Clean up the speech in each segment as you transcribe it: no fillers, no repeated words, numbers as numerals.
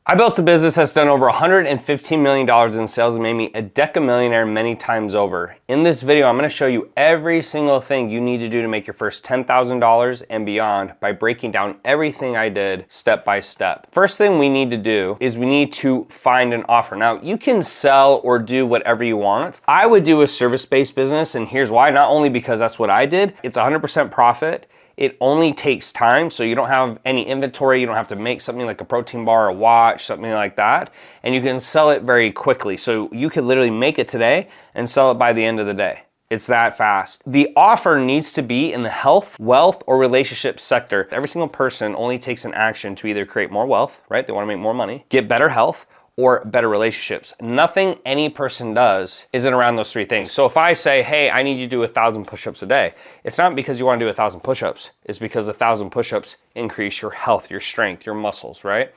I built a business that's done over $115 million in sales and made me a deca-millionaire many times over. In this video, I'm going to show you every single thing you need to do to make your first $10,000 and beyond by breaking down everything I did step by step. First thing we need to do is we need to find an offer. Now, you can sell or do whatever you want. I would do a service-based business, and here's why. Not only because that's what I did, it's 100% profit. It only takes time, so you don't have any inventory, you don't have to make something like a protein bar, a watch, something like that, and you can sell it very quickly. So you could literally make it today and sell it by the end of the day. It's that fast. The offer needs to be in the health, wealth, or relationship sector. Every single person only takes an action to either create more wealth, right? They want to make more money, get better health, or better relationships. Nothing any person does isn't around those three things. So if I say, hey, I need you to do 1,000 push-ups a day, it's not because you want to do 1,000 push-ups. It's because 1,000 push-ups increase your health, your strength, your muscles, right?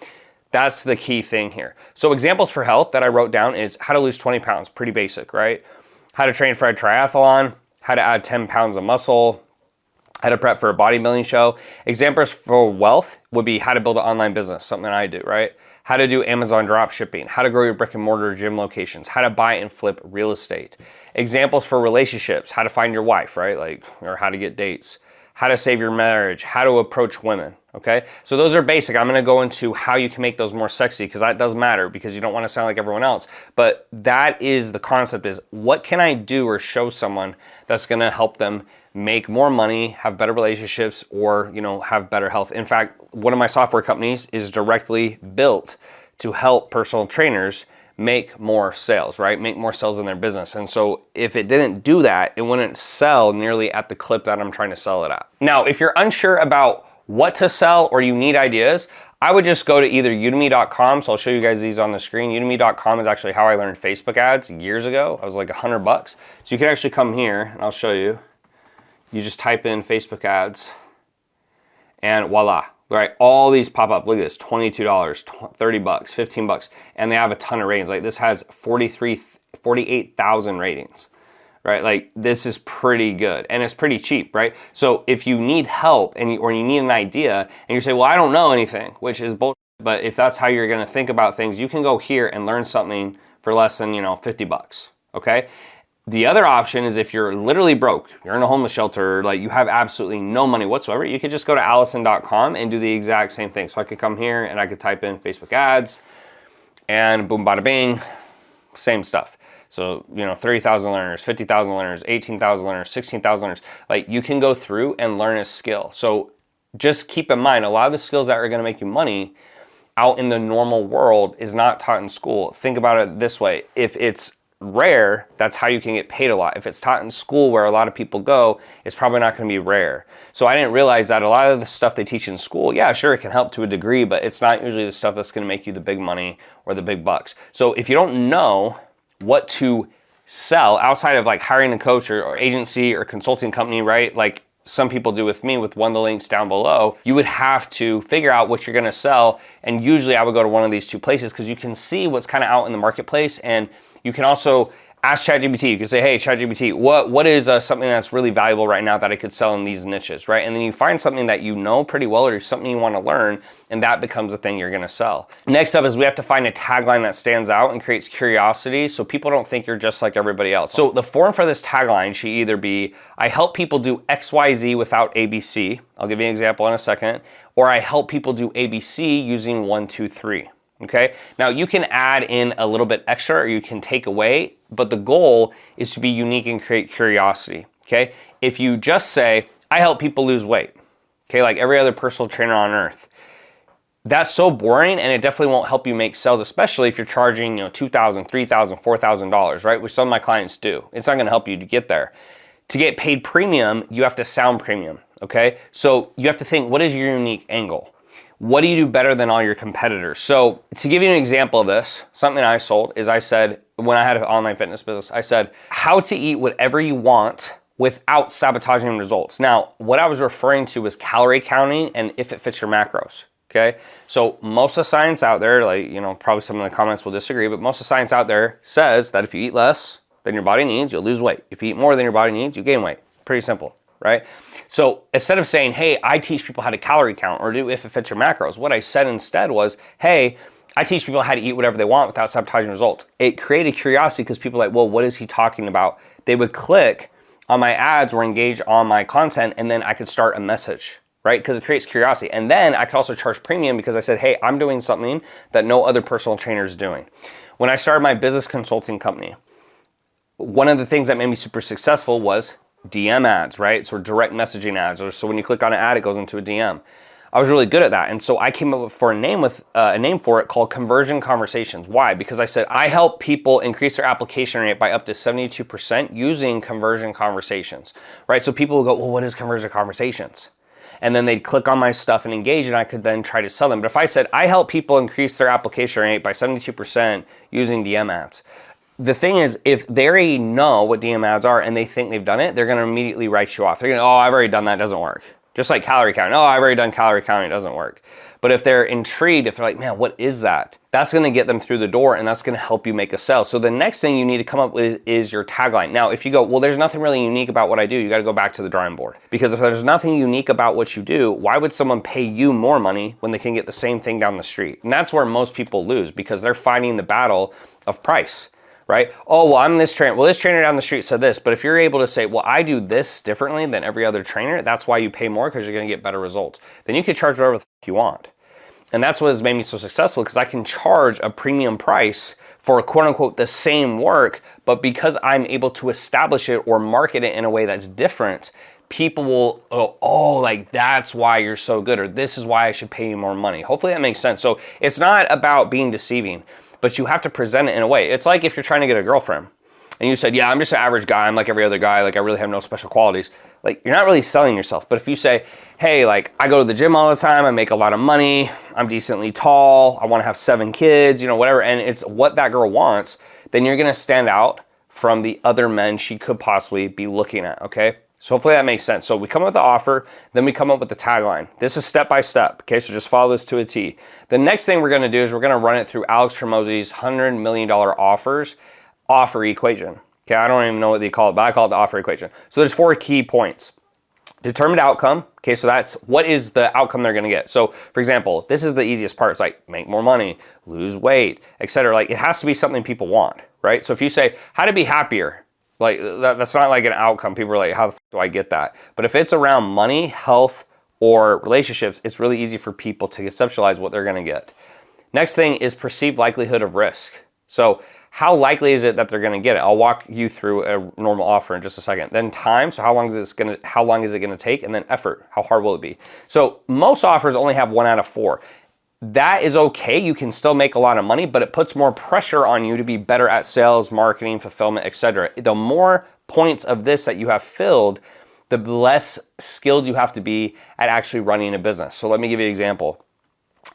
That's the key thing here. So examples for health that I wrote down is how to lose 20 pounds, pretty basic, right? How to train for a triathlon, how to add 10 pounds of muscle, how to prep for a bodybuilding show. Examples for wealth would be how to build an online business, something that I do, right? How to do Amazon drop shipping, how to grow your brick and mortar gym locations, how to buy and flip real estate. Examples for relationships, how to find your wife, right? Like, or how to get dates, how to save your marriage, how to approach women, okay? So those are basic. I'm gonna go into how you can make those more sexy because that does matter because you don't wanna sound like everyone else. But that is the concept, is what can I do or show someone that's gonna help them make more money, have better relationships, or have better health. In fact, one of my software companies is directly built to help personal trainers make more sales, right? Make more sales in their business. And so if it didn't do that, it wouldn't sell nearly at the clip that I'm trying to sell it at. Now, if you're unsure about what to sell or you need ideas, I would just go to either udemy.com. So I'll show you guys these on the screen. Udemy.com is actually how I learned Facebook ads years ago. I was like $100. So you can actually come here and I'll show you. You just type in Facebook ads and voila, right? All these pop up. Look at this, $22, $30, $15, and they have a ton of ratings. Like this has 48,000 ratings, right? Like this is pretty good and it's pretty cheap, right? So if you need help or you need an idea and you say, well, I don't know anything, which is bullshit, but if that's how you're gonna think about things, you can go here and learn something for less than, $50, okay? The other option is if you're literally broke, you're in a homeless shelter, like you have absolutely no money whatsoever, you could just go to Alison.com and do the exact same thing. So I could come here and I could type in Facebook ads and boom, bada bing, same stuff. So, 30,000 learners, 50,000 learners, 18,000 learners, 16,000 learners, like you can go through and learn a skill. So just keep in mind, a lot of the skills that are gonna make you money out in the normal world is not taught in school. Think about it this way, if it's rare, that's how you can get paid a lot. If it's taught in school where a lot of people go, it's probably not going to be rare. So I didn't realize that a lot of the stuff they teach in school, yeah, sure, it can help to a degree, but it's not usually the stuff that's going to make you the big money or the big bucks. So if you don't know what to sell outside of like hiring a coach or agency or consulting company, right? Like some people do with me with one of the links down below, you would have to figure out what you're going to sell. And usually I would go to one of these two places because you can see what's kind of out in the marketplace, and you can also ask ChatGPT. You can say, hey, ChatGPT, what is something that's really valuable right now that I could sell in these niches, right? And then you find something that you know pretty well or something you want to learn, and that becomes the thing you're going to sell. Next up is we have to find a tagline that stands out and creates curiosity so people don't think you're just like everybody else. So the form for this tagline should either be, I help people do XYZ without ABC. I'll give you an example in a second. Or I help people do ABC using 1, 2, 3. Okay, now you can add in a little bit extra or you can take away, but the goal is to be unique and create curiosity. Okay, if you just say, I help people lose weight, okay, like every other personal trainer on earth, that's so boring and it definitely won't help you make sales, especially if you're charging, $2,000, $3,000, $4,000, right? Which some of my clients do. It's not gonna help you to get there. To get paid premium, you have to sound premium, okay? So you have to think, what is your unique angle? What do you do better than all your competitors? So to give you an example of this, something I sold is I said, when I had an online fitness business, I said, how to eat whatever you want without sabotaging results. Now, what I was referring to was calorie counting and if it fits your macros, okay? So most of the science out there, like, probably some of the comments will disagree, but most of the science out there says that if you eat less than your body needs, you'll lose weight. If you eat more than your body needs, you gain weight. Pretty simple. Right? So instead of saying, hey, I teach people how to calorie count or do if it fits your macros, what I said instead was, hey, I teach people how to eat whatever they want without sabotaging results. It created curiosity because people are like, well, what is he talking about? They would click on my ads or engage on my content, and then I could start a message, right? Because it creates curiosity. And then I could also charge premium because I said, hey, I'm doing something that no other personal trainer is doing. When I started my business consulting company, one of the things that made me super successful was DM ads, right? So direct messaging ads. Or so when you click on an ad, it goes into a DM. I was really good at that. And so I came up with a name for it called conversion conversations. Why? Because I said, I help people increase their application rate by up to 72% using conversion conversations, right? So people will go, well, what is conversion conversations? And then they'd click on my stuff and engage, and I could then try to sell them. But if I said, I help people increase their application rate by 72% using DM ads, the thing is, if they already know what DM ads are and they think they've done it, they're gonna immediately write you off. They're gonna, oh, I've already done that, it doesn't work. Just like calorie counting. Oh, I've already done calorie counting, it doesn't work. But if they're intrigued, if they're like, man, what is that? That's gonna get them through the door, and that's gonna help you make a sale. So the next thing you need to come up with is your tagline. Now, if you go, well, there's nothing really unique about what I do, you gotta go back to the drawing board. Because if there's nothing unique about what you do, why would someone pay you more money when they can get the same thing down the street? And that's where most people lose, because they're fighting the battle of price. Right? Oh, well, I'm this trainer. Well, this trainer down the street said this, but if you're able to say, well, I do this differently than every other trainer, that's why you pay more, because you're going to get better results. Then you can charge whatever the fuck you want. And that's what has made me so successful, because I can charge a premium price for quote unquote the same work, but because I'm able to establish it or market it in a way that's different, people will, oh, like that's why you're so good, or this is why I should pay you more money. Hopefully that makes sense. So it's not about being deceiving, but you have to present it in a way. It's like if you're trying to get a girlfriend and you said, yeah, I'm just an average guy. I'm like every other guy. Like I really have no special qualities. Like you're not really selling yourself. But if you say, hey, like I go to the gym all the time. I make a lot of money. I'm decently tall. I want to have 7 kids, you know, whatever. And it's what that girl wants. Then you're going to stand out from the other men she could possibly be looking at. Okay. So hopefully that makes sense. So we come up with the offer, then we come up with the tagline. This is step by step, okay? So just follow this to a T. The next thing we're gonna do is we're gonna run it through Alex Hormozi's $100 million offer equation. Okay, I don't even know what they call it, but I call it the offer equation. So there's 4 key points. Determined outcome, okay, so that's what is the outcome they're gonna get. So for example, this is the easiest part. It's like make more money, lose weight, etc. Like it has to be something people want, right? So if you say how to be happier, like that's not like an outcome. People are like, how the f do I get that? But if it's around money, health, or relationships, it's really easy for people to conceptualize what they're gonna get. Next thing is perceived likelihood of risk. So how likely is it that they're gonna get it? I'll walk you through a normal offer in just a second. Then time, so how long is it gonna take? And then effort, how hard will it be? So most offers only have 1 out of 4. That is okay, you can still make a lot of money, but it puts more pressure on you to be better at sales, marketing, fulfillment, etc. The more points of this that you have filled, the less skilled you have to be at actually running a business. So let me give you an example.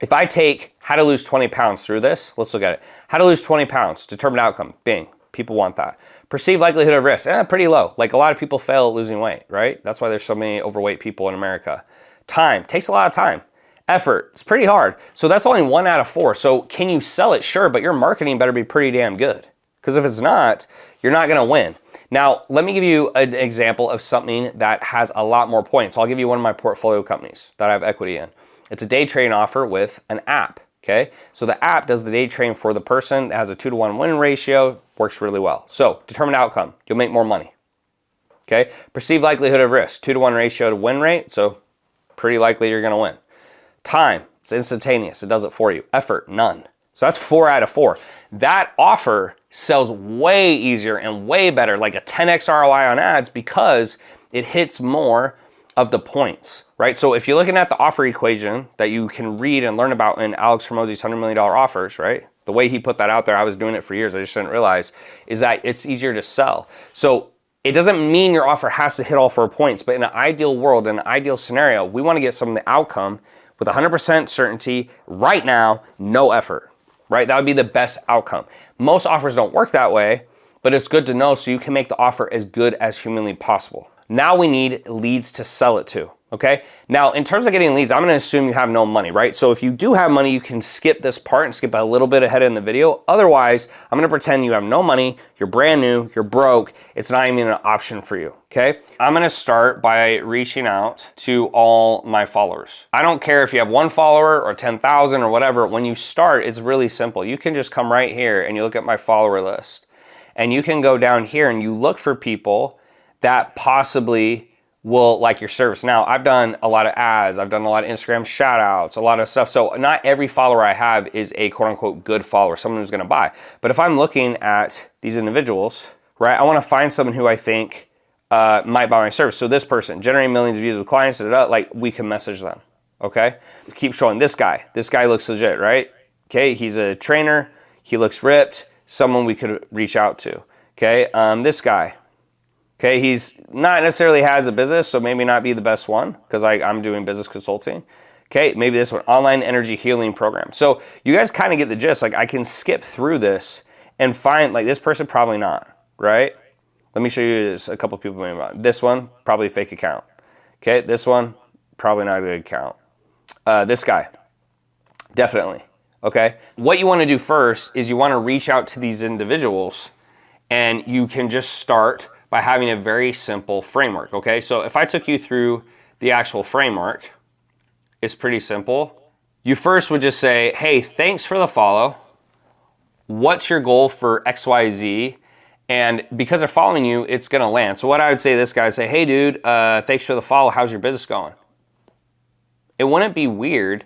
If I take how to lose 20 pounds through this, let's look at it. How to lose 20 pounds, determined outcome, bing, people want that. Perceived likelihood of risk, pretty low. Like a lot of people fail at losing weight, right? That's why there's so many overweight people in America. Time, takes a lot of time. Effort, it's pretty hard. So that's only 1 out of 4. So can you sell it? Sure, but your marketing better be pretty damn good. Because if it's not, you're not gonna win. Now, let me give you an example of something that has a lot more points. I'll give you one of my portfolio companies that I have equity in. It's a day trading offer with an app, okay? So the app does the day trading for the person, it has a 2-to-1 win ratio, works really well. So determined outcome, you'll make more money, okay? Perceived likelihood of risk, 2-to-1 ratio to win rate, so pretty likely you're gonna win. Time, it's instantaneous, it does it for you. Effort, none. So that's 4 out of 4. That offer sells way easier and way better, like a 10x ROI on ads, because it hits more of the points, right? So if you're looking at the offer equation that you can read and learn about in Alex Hormozi's $100 million offers, right? The way he put that out there, I was doing it for years, I just didn't realize, is that it's easier to sell. So it doesn't mean your offer has to hit all 4 points, but in an ideal world, in an ideal scenario, we want to get some of the outcome with 100% certainty right now, no effort, right? That would be the best outcome. Most offers don't work that way, but it's good to know so you can make the offer as good as humanly possible. Now we need leads to sell it to, Okay, now in terms of getting leads, I'm gonna assume you have no money, right? So if you do have money, you can skip this part and skip a little bit ahead in the video. Otherwise, I'm gonna pretend you have no money, you're brand new, you're broke, it's not even an option for you, okay? I'm gonna start by reaching out to all my followers. I don't care if you have 1 follower or 10,000 or whatever. When you start, it's really simple. You can just come right here and you look at my follower list. And you can go down here and you look for people that possibly will like your service. Now, I've done a lot of ads, I've done a lot of Instagram shout outs, a lot of stuff. So not every follower I have is a quote unquote good follower, someone who's gonna buy. But if I'm looking at these individuals, right, I wanna find someone who I think might buy my service. So this person, generating millions of views with clients, like we can message them, okay? Keep showing this guy. This guy looks legit, right? Okay, he's a trainer, he looks ripped, someone we could reach out to, okay? This guy, okay, he's not necessarily has a business, so maybe not be the best one because I'm doing business consulting. Okay, maybe this one, online energy healing program. So you guys kind of get the gist. Like I can skip through this and find like this person probably not, right? Let me show you this. A couple people maybe not. This one, probably a fake account. Okay, this one, probably not a good account. This guy, definitely. Okay, what you want to do first is you want to reach out to these individuals and you can just start by having a very simple framework, okay? So if I took you through the actual framework, it's pretty simple. You first would just say, hey, thanks for the follow. What's your goal for XYZ? And because they're following you, it's gonna land. So what I would say to this guy is say, hey dude, thanks for the follow, how's your business going? It wouldn't be weird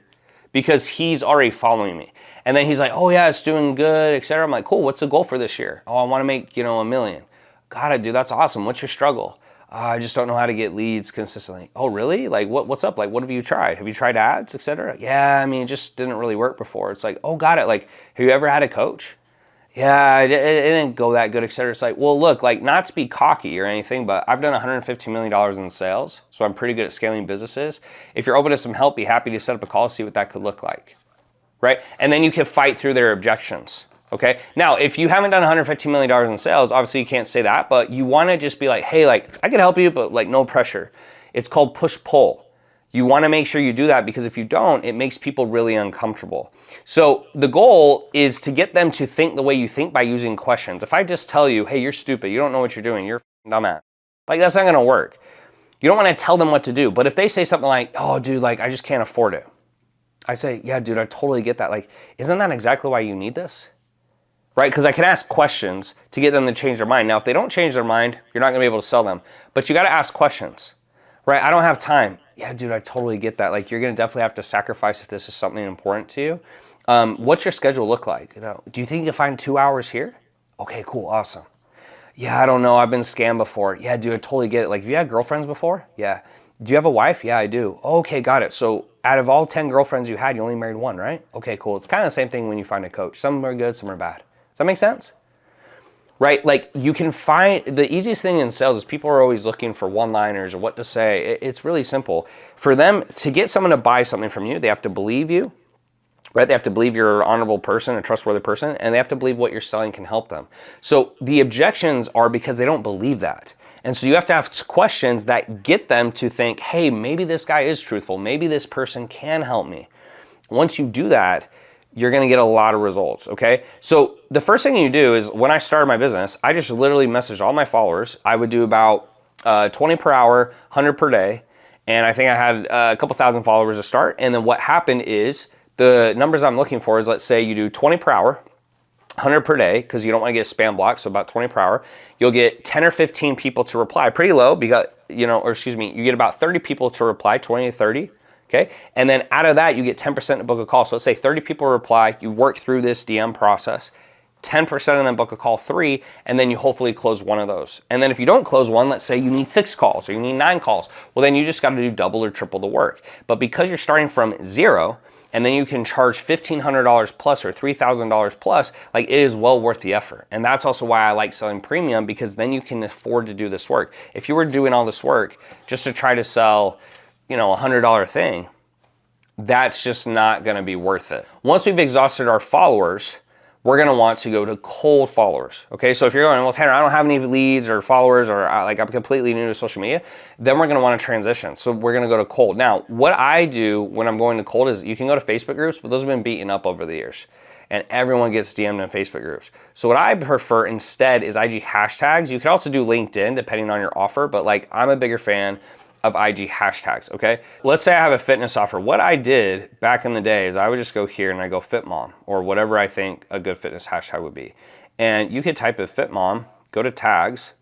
because he's already following me. And then he's like, oh yeah, it's doing good, etc. I'm like, cool, what's the goal for this year? Oh, I wanna make, $1 million. Got it, dude, that's awesome. What's your struggle? I just don't know how to get leads consistently. Oh, really? Like, what's up? Like, what have you tried? Have you tried ads, etc.? Yeah, I mean, it just didn't really work before. It's like, oh, got it. Like, have you ever had a coach? Yeah, it didn't go that good, etc. It's like, well, look, like, not to be cocky or anything, but I've done $150 million in sales, so I'm pretty good at scaling businesses. If you're open to some help, be happy to set up a call, see what that could look like, right? And then you can fight through their objections. Okay, now if you haven't done $115 million in sales, obviously you can't say that, but you wanna just be like, hey, like I can help you, but like no pressure. It's called push-pull. You wanna make sure you do that because if you don't, it makes people really uncomfortable. So the goal is to get them to think the way you think by using questions. If I just tell you, hey, you're stupid, you don't know what you're doing, you're a dumbass, like that's not gonna work. You don't wanna tell them what to do, but if they say something like, oh dude, like I just can't afford it. I say, yeah, dude, I totally get that. Like, isn't that exactly why you need this? Right? Because I can ask questions to get them to change their mind. Now, if they don't change their mind, you're not gonna be able to sell them. But you gotta ask questions, right? I don't have time. Yeah, dude, I totally get that. Like, you're gonna definitely have to sacrifice if this is something important to you. What's your schedule look like? Do you think you can find 2 hours here? Okay, cool, awesome. Yeah, I don't know, I've been scammed before. Yeah, dude, I totally get it. Like, have you had girlfriends before? Yeah. Do you have a wife? Yeah, I do. Okay, got it. So out of all 10 girlfriends you had, you only married 1, right? Okay, cool. It's kind of the same thing when you find a coach. Some are good, some are bad. Does that make sense? Right? Like you can find, the easiest thing in sales is people are always looking for one-liners or what to say. It's really simple. For them to get someone to buy something from you, they have to believe you, right? They have to believe you're an honorable person, a trustworthy person, and they have to believe what you're selling can help them. So the objections are because they don't believe that. And so you have to ask questions that get them to think, hey, maybe this guy is truthful. Maybe this person can help me. Once you do that, you're gonna get a lot of results, okay? So the first thing you do is when I started my business, I just literally messaged all my followers. I would do about 20 per hour, 100 per day. And I think I had a couple thousand followers to start. And then what happened is the numbers I'm looking for is, let's say you do 20 per hour, 100 per day, because you don't want to get spam blocked, so about 20 per hour. You'll get 10 or 15 people to reply, pretty low, because, you get about 30 people to reply, 20 to 30. Okay, and then out of that, you get 10% to book a call. So let's say 30 people reply, you work through this DM process, 10% of them book a call 3, and then you hopefully close 1 of those. And then if you don't close 1, let's say you need 6 calls or you need 9 calls, well then you just gotta do double or triple the work. But because you're starting from 0, and then you can charge $1,500 plus or $3,000 plus, like it is well worth the effort. And that's also why I like selling premium, because then you can afford to do this work. If you were doing all this work just to try to sell, a $100 thing, that's just not gonna be worth it. Once we've exhausted our followers, we're gonna want to go to cold followers, okay? So if you're going, well, Tanner, I don't have any leads or followers, or like I'm completely new to social media, then we're gonna wanna transition. So we're gonna go to cold. Now, what I do when I'm going to cold is, you can go to Facebook groups, but those have been beaten up over the years. And everyone gets DM'd in Facebook groups. So what I prefer instead is IG hashtags. You can also do LinkedIn depending on your offer, but like I'm a bigger fan of IG hashtags, okay? Let's say I have a fitness offer. What I did back in the day is I would just go here and I go fit mom, or whatever I think a good fitness hashtag would be. And you could type in fit mom, go to tags,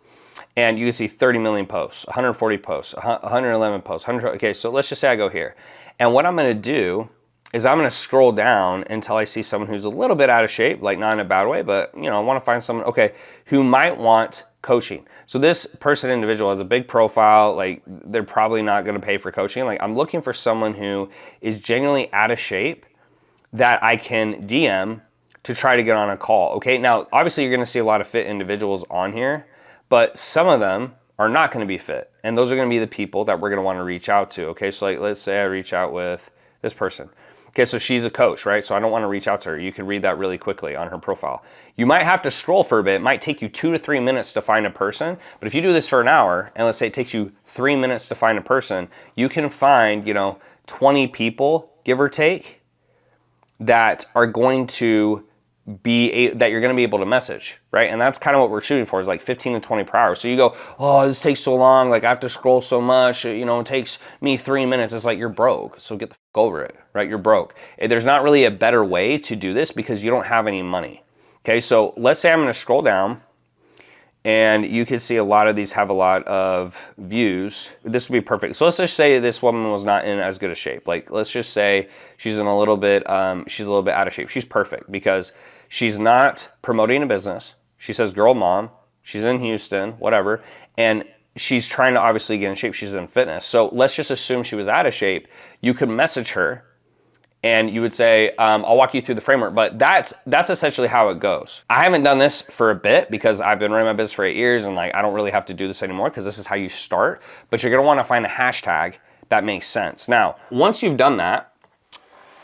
and you can see 30 million posts, 140 posts, 111 posts, 100, okay, so let's just say I go here. And what I'm gonna do is I'm gonna scroll down until I see someone who's a little bit out of shape, like not in a bad way, but you know, I wanna find someone, okay, who might want coaching. So this person, individual, has a big profile, like they're probably not gonna pay for coaching. Like I'm looking for someone who is genuinely out of shape that I can DM to try to get on a call, okay? Now, obviously you're gonna see a lot of fit individuals on here, but some of them are not gonna be fit. And those are gonna be the people that we're gonna wanna reach out to, okay? So like, let's say I reach out with this person. Okay, so she's a coach, right? So I don't want to reach out to her. You can read that really quickly on her profile. You might have to scroll for a bit. It might take you 2 to 3 minutes to find a person, but if you do this for an hour, and let's say it takes you 3 minutes to find a person, you can find, 20 people, give or take, that are going to that you're going to be able to message, right? And that's kind of what we're shooting for, is like 15 to 20 per hour. So you go, oh, this takes so long, like I have to scroll so much, it takes me 3 minutes. It's like, you're broke, so get the fuck over it, right? You're broke. There's not really a better way to do this because you don't have any money. Okay, so let's say I'm going to scroll down, and you can see a lot of these have a lot of views. This would be perfect. So let's just say this woman was not in as good a shape. Like, let's just say she's in a little bit, she's a little bit out of shape. She's perfect because she's not promoting a business. She says girl mom, she's in Houston, whatever. And she's trying to obviously get in shape. She's in fitness. So let's just assume she was out of shape. You could message her and you would say, I'll walk you through the framework, but that's essentially how it goes. I haven't done this for a bit because I've been running my business for 8 years, and like I don't really have to do this anymore because this is how you start, but you're gonna wanna find a hashtag that makes sense. Now, once you've done that,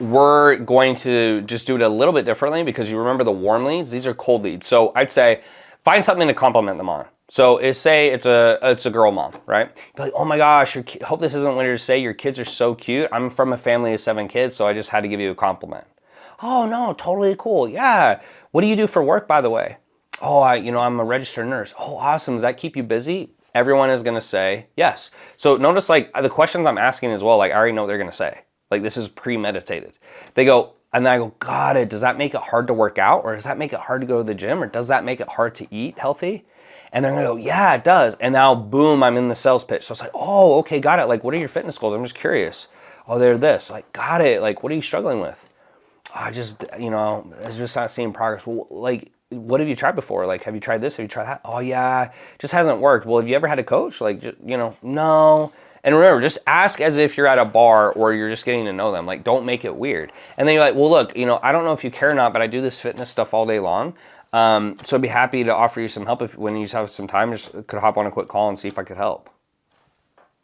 we're going to just do it a little bit differently because you remember the warm leads, these are cold leads. So I'd say find something to compliment them on. So say it's a girl mom, right? Be like, oh my gosh, hope this isn't weird to say, your kids are so cute. I'm from a family of 7 kids, so I just had to give you a compliment. Oh no, totally cool, yeah. What do you do for work, by the way? Oh, I'm a registered nurse. Oh, awesome, does that keep you busy? Everyone is gonna say yes. So notice like the questions I'm asking as well, like I already know what they're gonna say. Like this is premeditated. They go, and then I go, got it, does that make it hard to work out? Or does that make it hard to go to the gym? Or does that make it hard to eat healthy? And they're gonna go, yeah, it does. And now, boom, I'm in the sales pitch. So it's like, oh, okay, got it. Like, what are your fitness goals? I'm just curious. Oh, they're this. Like, got it. Like, what are you struggling with? Oh, I just, it's just not seeing progress. Well, like, what have you tried before? Like, have you tried this? Have you tried that? Oh, yeah, it just hasn't worked. Well, have you ever had a coach? Like, no. And remember, just ask as if you're at a bar or you're just getting to know them. Like, don't make it weird. And then you're like, well, look, I don't know if you care or not, but I do this fitness stuff all day long. So I'd be happy to offer you some help when you have some time. Just could hop on a quick call and see if I could help.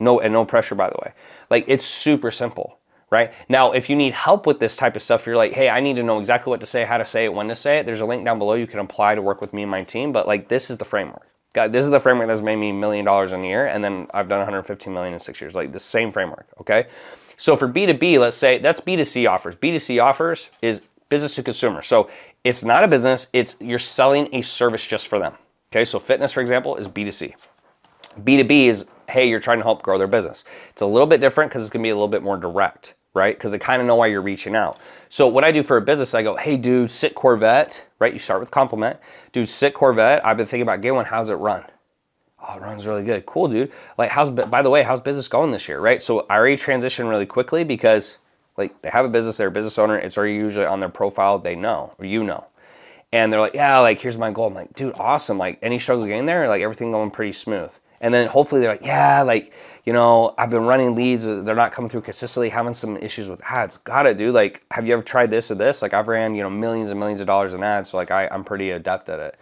No pressure, by the way. Like, it's super simple, right? Now, if you need help with this type of stuff, you're like, hey, I need to know exactly what to say, how to say it, when to say it. There's a link down below. You can apply to work with me and my team. But like, this is the framework. God, this is the framework that's made me $1 million in a year, and then I've done 115 million in 6 years. Like the same framework, okay? So for B2B, let's say that's B2C offers. B2C offers is business to consumer. So it's not a business, you're selling a service just for them. Okay, so fitness, for example, is B2C. B2B is, hey, you're trying to help grow their business. It's a little bit different because it's gonna be a little bit more direct, right? Because they kind of know why you're reaching out. So what I do for a business, I go, hey dude, sit Corvette, right? You start with compliment. Dude, sit Corvette, I've been thinking about getting one, how's it run? Oh, it runs really good. Cool, dude. Like, by the way, how's business going this year, right? So I already transition really quickly because like they have a business, they're a business owner, it's already usually on their profile, they know, or And they're like, yeah, like here's my goal. I'm like, dude, awesome. Like any struggle getting there, like everything going pretty smooth. And then hopefully they're like, yeah, like, I've been running leads, they're not coming through consistently, having some issues with ads. Got it, dude. Like, have you ever tried this or this? Like I've ran, millions and millions of dollars in ads. So like I'm pretty adept at it.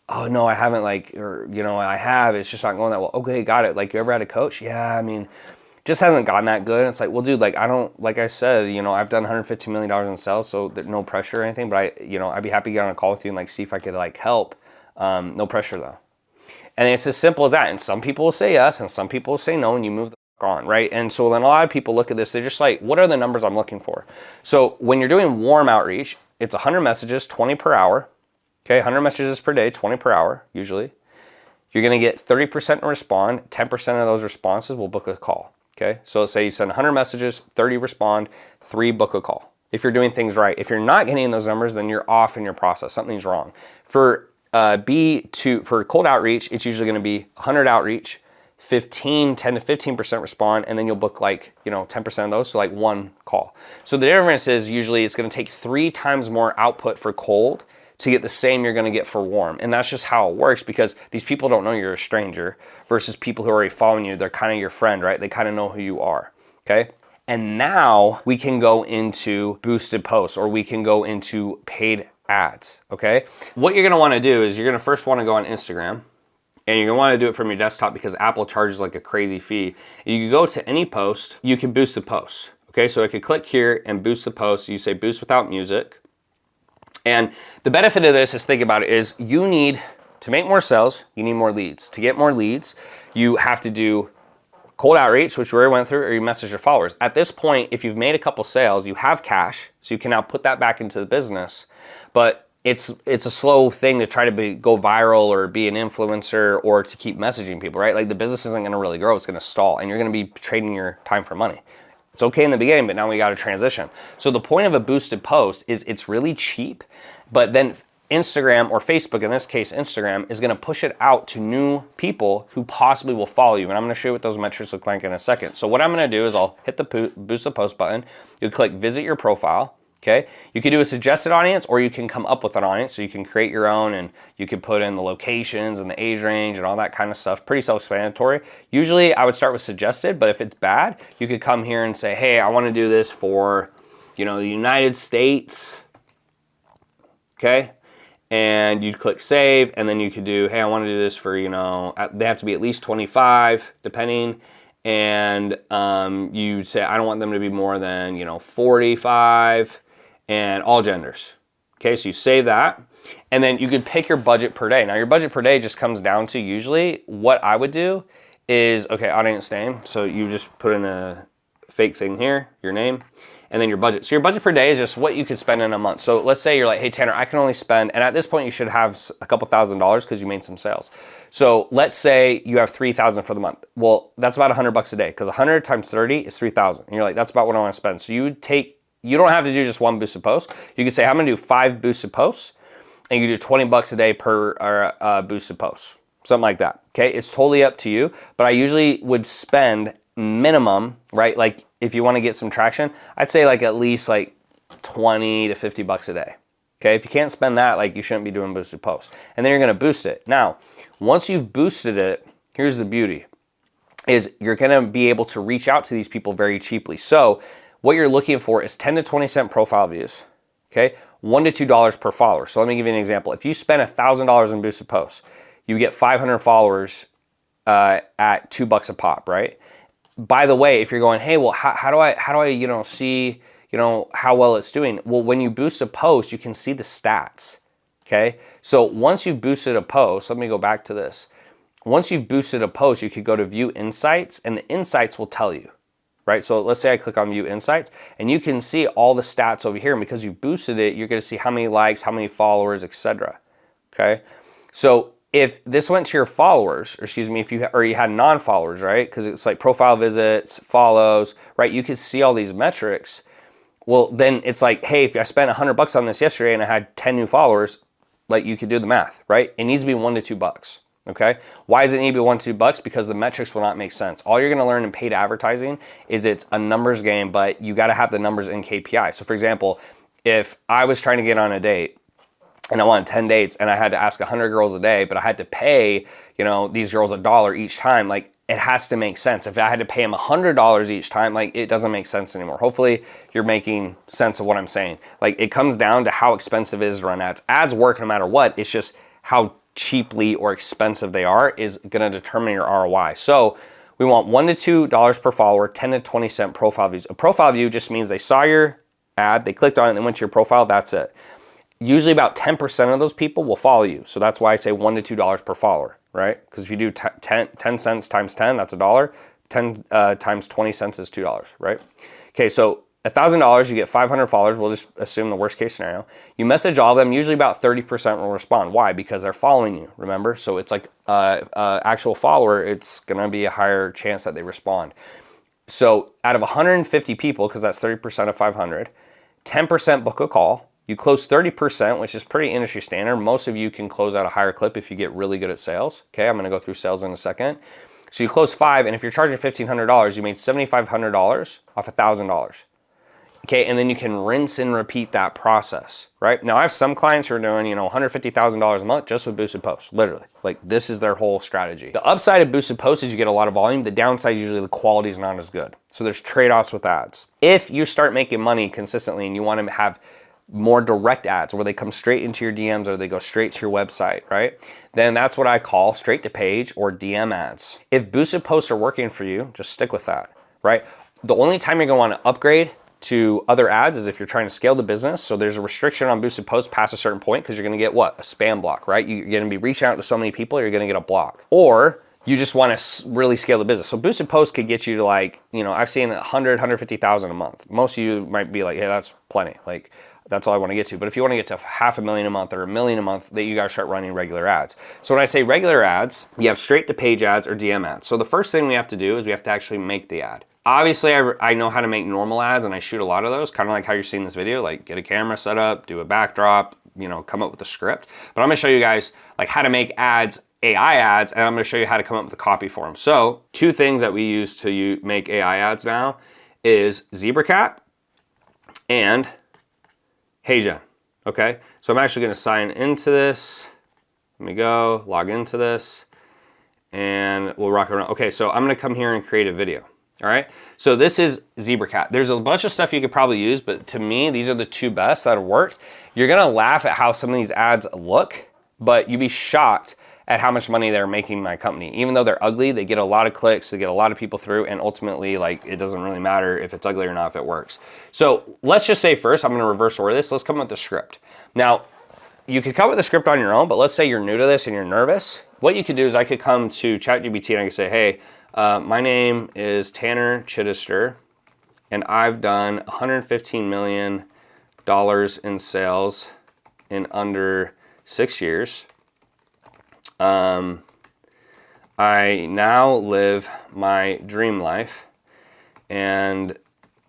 Oh no, I haven't, like, or, I have, it's just not going that well. Okay, got it. Like, you ever had a coach? Yeah, I mean, just hasn't gotten that good. And it's like, well, dude, like, I don't, like I said, you know, I've done $115 million in sales, so there's no pressure or anything, but I'd be happy to get on a call with you and like see if I could like help. No pressure though. And it's as simple as that. And some people will say yes and some people will say no, and you move the on, right? And so then a lot of people look at this, they're just like, what are the numbers I'm looking for? So when you're doing warm outreach, it's 100 messages, 20 per hour. Okay, 100 messages per day, 20 per hour, usually. You're gonna get 30% respond, 10% of those responses will book a call. Okay, so let's say you send 100 messages, 30 respond, 3 book a call. If you're doing things right. If you're not getting those numbers, then you're off in your process, something's wrong. For cold outreach, it's usually gonna be 100 outreach, 10 to 15% respond, and then you'll book like, 10% of those, so like 1 call. So the difference is usually it's gonna take 3 times more output for cold to get the same you're gonna get for warm. And that's just how it works, because these people don't know you're a stranger versus people who are already following you. They're kind of your friend, right? They kind of know who you are, okay? And now we can go into boosted posts, or we can go into paid ads, okay? What you're gonna wanna do is you're gonna first wanna go on Instagram, and you're gonna wanna do it from your desktop because Apple charges like a crazy fee. And you can go to any post, you can boost the post. Okay, so I could click here and boost the post. You say boost without music. And the benefit of this is, think about it, is you need to make more sales, you need more leads. To get more leads, you have to do cold outreach, which we already went through, or you message your followers. At this point, if you've made a couple sales, you have cash, so you can now put that back into the business. But it's a slow thing to try to go viral or be an influencer or to keep messaging people, right? Like the business isn't gonna really grow, it's gonna stall, and you're gonna be trading your time for money. It's okay in the beginning, but now we gotta transition. So the point of a boosted post is it's really cheap, but then Instagram, or Facebook, in this case Instagram, is gonna push it out to new people who possibly will follow you. And I'm gonna show you what those metrics look like in a second. So what I'm gonna do is I'll hit the boost the post button. You click visit your profile. Okay, you can do a suggested audience, or you can come up with an audience. So you can create your own, and you can put in the locations and the age range and all that kind of stuff. Pretty self-explanatory. Usually I would start with suggested, but if it's bad, you could come here and say, hey, I want to do this for, the United States. Okay, and you'd click save, and then you could do, hey, I want to do this for, they have to be at least 25, depending. And you say, I don't want them to be more than, 45. And all genders. Okay, so you save that, and then you could pick your budget per day. Now your budget per day just comes down to, usually what I would do is, okay, audience name. So you just put in a fake thing here, your name, and then your budget. So your budget per day is just what you could spend in a month. So let's say you're like, hey Tanner, I can only spend, and at this point you should have a couple $1,000s because you made some sales. So let's say you have 3,000 for the month. Well, that's about $100 a day, because 100 times 30 is 3,000. And you're like, that's about what I want to spend. So you don't have to do just 1 boosted post. You can say, I'm gonna do 5 boosted posts, and you do $20 a day per boosted post, something like that. Okay, it's totally up to you, but I usually would spend minimum, right? Like if you want to get some traction, I'd say like at least like 20 to $50 a day. Okay, if you can't spend that, like you shouldn't be doing boosted posts. And then you're gonna boost it. Now, once you've boosted it, here's the beauty, is you're gonna be able to reach out to these people very cheaply. So what you're looking for is 10 to 20 cent profile views, okay? $1 to $2 per follower. So let me give you an example. If you spend $1,000 in boosted posts, you get 500 followers at $2 a pop, right? By the way, if you're going, hey, well, how do I see, how well it's doing? Well, when you boost a post, you can see the stats, okay? So once you've boosted a post, let me go back to this. Once you've boosted a post, you could go to view insights, and the insights will tell you, right? So let's say I click on view insights, and you can see all the stats over here, and because you boosted it, you're gonna see how many likes, how many followers, etc. Okay? So if this went to your followers, or excuse me, if you had non-followers, right? Because it's like profile visits, follows, right? You could see all these metrics. Well, then it's like, hey, if I spent $100 on this yesterday and I had 10 new followers, like you could do the math, right? It needs to be $1 to $2. Okay, why does it need to be $1 to $2? Because the metrics will not make sense. All you're gonna learn in paid advertising is it's a numbers game, but you gotta have the numbers in KPI. So for example, if I was trying to get on a date and I wanted 10 dates and I had to ask 100 girls a day, but I had to pay, these girls $1 each time, like it has to make sense. If I had to pay them $100 each time, like it doesn't make sense anymore. Hopefully you're making sense of what I'm saying. Like it comes down to how expensive it is to run ads. Ads work no matter what. It's just how cheaply or expensive they are is going to determine your ROI. So We want $1 to $2 per follower, 10 to 20 cent profile views. A profile view just means they saw your ad, they clicked on it, and they went to your profile, that's it. Usually about 10% of those people will follow you. So that's why I say $1 to $2 per follower, right? Because if you do 10 cents times 10, that's $1. 10 times 20 cents is $2, right? Okay, so $1,000, you get 500 followers. We'll just assume the worst case scenario. You message all of them, usually about 30% will respond. Why? Because they're following you, remember? So it's like actual follower, it's gonna be a higher chance that they respond. So out of 150 people, because that's 30% of 500, 10% book a call. You close 30%, which is pretty industry standard. Most of you can close out a higher clip if you get really good at sales. Okay, I'm gonna go through sales in a second. So you close 5, and if you're charging $1,500, you made $7,500 off $1,000. Okay, and then you can rinse and repeat that process, right? Now I have some clients who are doing, $150,000 a month just with boosted posts, literally. Like this is their whole strategy. The upside of boosted posts is you get a lot of volume. The downside is usually the quality is not as good. So there's trade-offs with ads. If you start making money consistently and you want to have more direct ads where they come straight into your DMs or they go straight to your website, right? Then that's what I call straight to page or DM ads. If boosted posts are working for you, just stick with that, right? The only time you're gonna wanna upgrade to other ads is if you're trying to scale the business. So there's a restriction on boosted posts past a certain point because you're gonna get what? A spam block, right? You're gonna be reaching out to so many people, you're gonna get a block. Or you just wanna really scale the business. So boosted posts could get you to like, I've seen 100, 150,000 a month. Most of you might be like, hey, that's plenty. Like, that's all I want to get to. But if you want to get to $500,000 a month or $1 million a month, that you got to start running regular ads. So when I say regular ads, you have straight to page ads or DM ads. So the first thing we have to do is we have to actually make the ad. Obviously, I know how to make normal ads and I shoot a lot of those, kind of like how you're seeing this video, like get a camera set up, do a backdrop, come up with a script. But I'm going to show you guys like how to make ads, AI ads, and I'm going to show you how to come up with a copy for them. So 2 things that we use to make AI ads now is Zebracat and HeyGen, okay? So I'm actually gonna sign into this. Let me go, log into this, and we'll rock around. Okay, so I'm gonna come here and create a video, all right? So this is Zebracat. There's a bunch of stuff you could probably use, but to me, these are the 2 best that have worked. You're gonna laugh at how some of these ads look, but you'd be shocked at how much money they're making my company. Even though they're ugly, they get a lot of clicks, they get a lot of people through, and ultimately, like, it doesn't really matter if it's ugly or not if it works. So let's just say first, I'm gonna reverse order this. Let's come up with the script. Now, you could come up with the script on your own, but let's say you're new to this and you're nervous. What you could do is I could come to ChatGPT and I could say, hey, my name is Tanner Chidester, and I've done $115 million in sales in under 6 years. I now live my dream life and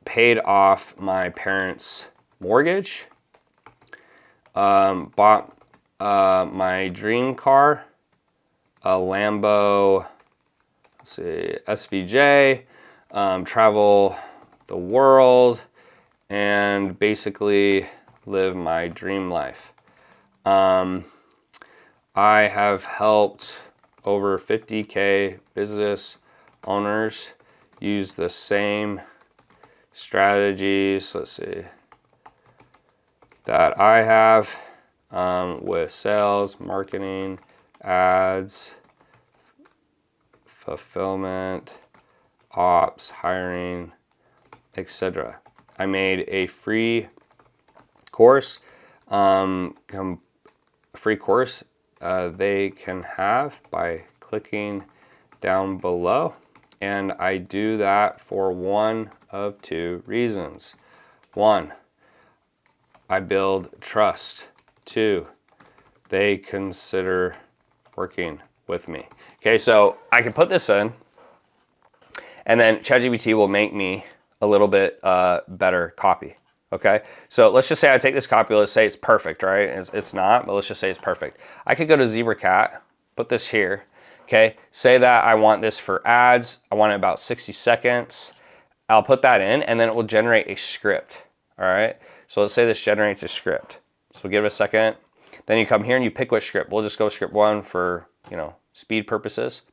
paid off my parents' mortgage, bought my dream car, a Lambo, SVJ, travel the world, and basically live my dream life. I have helped over 50K business owners use the same strategies, that I have with sales, marketing, ads, fulfillment, ops, hiring, etc. I made a free course, they can have by clicking down below, and I do that for one of 2 reasons. 1, I build trust. 2, they consider working with me. Okay, so I can put this in, and then ChatGPT will make me a little bit better copy. Okay, so let's just say I take this copy, let's say it's perfect, right? It's not, but let's just say it's perfect. I could go to Zebracat, put this here, okay? Say that I want this for ads, I want it about 60 seconds. I'll put that in, and then it will generate a script, all right? So let's say this generates a script. So give it a second. Then you come here and you pick which script. We'll just go script 1 for, speed purposes.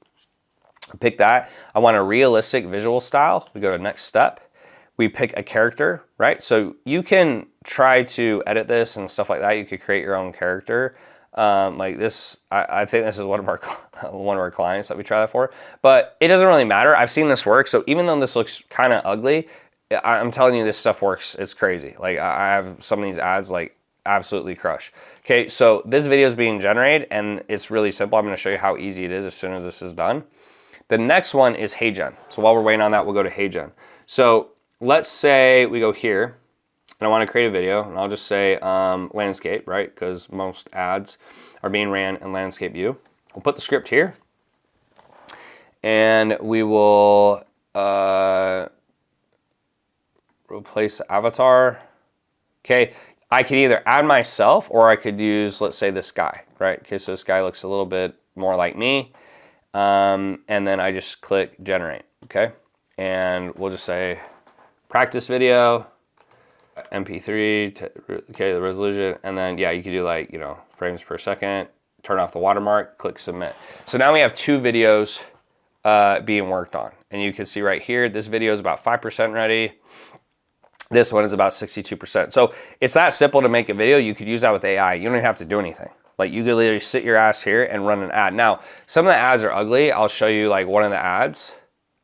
Pick that. I want a realistic visual style. We go to next step. We pick a character, right? So you can try to edit this and stuff like that. You could create your own character. Like this, I think this is one of our clients that we try that for, but it doesn't really matter. I've seen this work. So even though this looks kind of ugly, I'm telling you, this stuff works. It's crazy. Like I have some of these ads like absolutely crush. Okay, so this video is being generated and it's really simple. I'm going to show you how easy it is as soon as this is done. The next one is HeyGen. So while we're waiting on that, we'll go to HeyGen. So let's say we go here and I want to create a video, and I'll just say landscape, right? Because most ads are being ran in landscape view. We'll put the script here, and we will replace the avatar. Okay, I could either add myself or I could use, let's say, this guy, right? Okay, so this guy looks a little bit more like me, and then I just click generate, okay? And we'll just say practice video. MP3, okay, the resolution, and then yeah, you could do like, you know, frames per second, turn off the watermark, click submit. So now we have 2 videos being worked on, and you can see right here, this video is about 5% ready. This one is about 62%. So it's that simple to make a video. You could use that with AI. You don't even have to do anything. Like you could literally sit your ass here and run an ad. Now, some of the ads are ugly. I'll show you like one of the ads,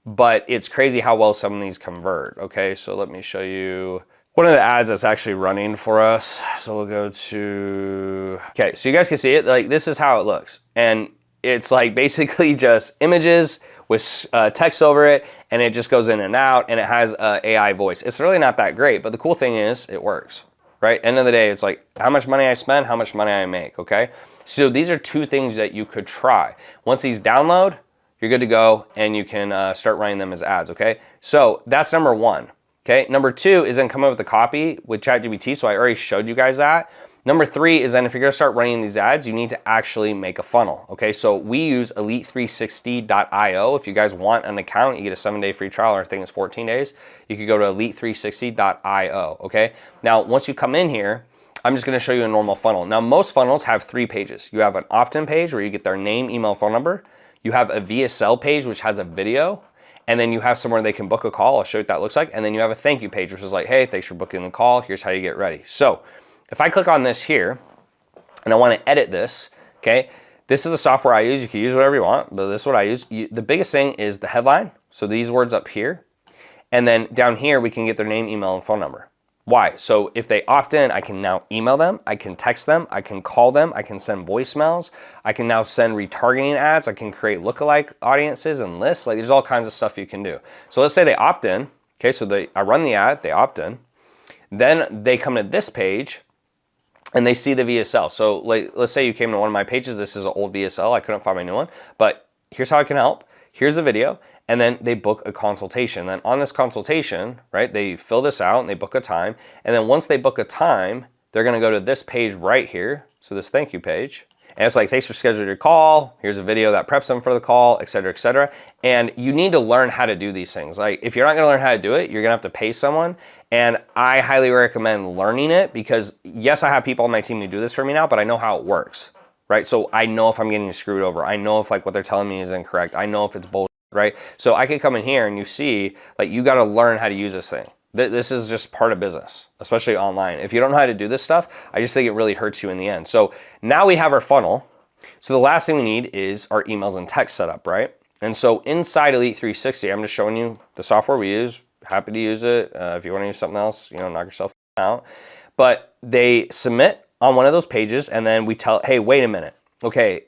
but it's crazy how well some of these convert. Okay, so let me show you one of the ads that's actually running for us. So we'll go to, okay, so you guys can see it, like this is how it looks. And it's like basically just images with text over it, and it just goes in and out, and it has AI voice. It's really not that great, but the cool thing is it works, right? End of the day, it's like how much money I spend, how much money I make, okay? So these are 2 things that you could try. Once these download, you're good to go, and you can start running them as ads, okay? So that's number 1. Okay, number 2 is then come up with the copy with ChatGPT. So I already showed you guys that. Number 3 is then if you're gonna start running these ads, you need to actually make a funnel. Okay, so we use elite360.io. If you guys want an account, you get a 7-day free trial, or I think it's 14 days. You could go to elite360.io. Okay, now once you come in here, I'm just gonna show you a normal funnel. Now most funnels have 3 pages. You have an opt-in page where you get their name, email, phone number. You have a VSL page, which has a video. And then you have somewhere they can book a call. I'll show you what that looks like. And then you have a thank you page, which is like, hey, thanks for booking the call. Here's how you get ready. So if I click on this here and I want to edit this, okay, this is the software I use. You can use whatever you want, but this is what I use. The biggest thing is the headline. So these words up here. And then down here, we can get their name, email, and phone number. Why? So if they opt in, I can now email them, I can text them, I can call them, I can send voicemails, I can now send retargeting ads, I can create lookalike audiences and lists. Like there's all kinds of stuff you can do. So let's say they opt in, okay, so I run the ad, they opt in, then they come to this page and they see the VSL. So let's say you came to one of my pages, this is an old VSL, I couldn't find my new one, but here's how I can help. Here's a video. And then they book a consultation. Then on this consultation, right, they fill this out and they book a time. And then once they book a time, they're gonna go to this page right here. So this thank you page. And it's like, thanks for scheduling your call. Here's a video that preps them for the call, et cetera, et cetera. And you need to learn how to do these things. Like if you're not gonna learn how to do it, you're gonna have to pay someone. And I highly recommend learning it because yes, I have people on my team who do this for me now, but I know how it works, right? So I know if I'm getting screwed over. I know if like what they're telling me is incorrect. I know if it's bullshit. Right? So I could come in here and you see, like you got to learn how to use this thing. This is just part of business, especially online. If you don't know how to do this stuff, I just think it really hurts you in the end. So now we have our funnel. So the last thing we need is our emails and text setup, right? And so inside Elite 360, I'm just showing you the software we use. Happy to use it. If you want to use something else, you know, knock yourself out. But they submit on one of those pages and then we tell, hey, wait a minute. Okay,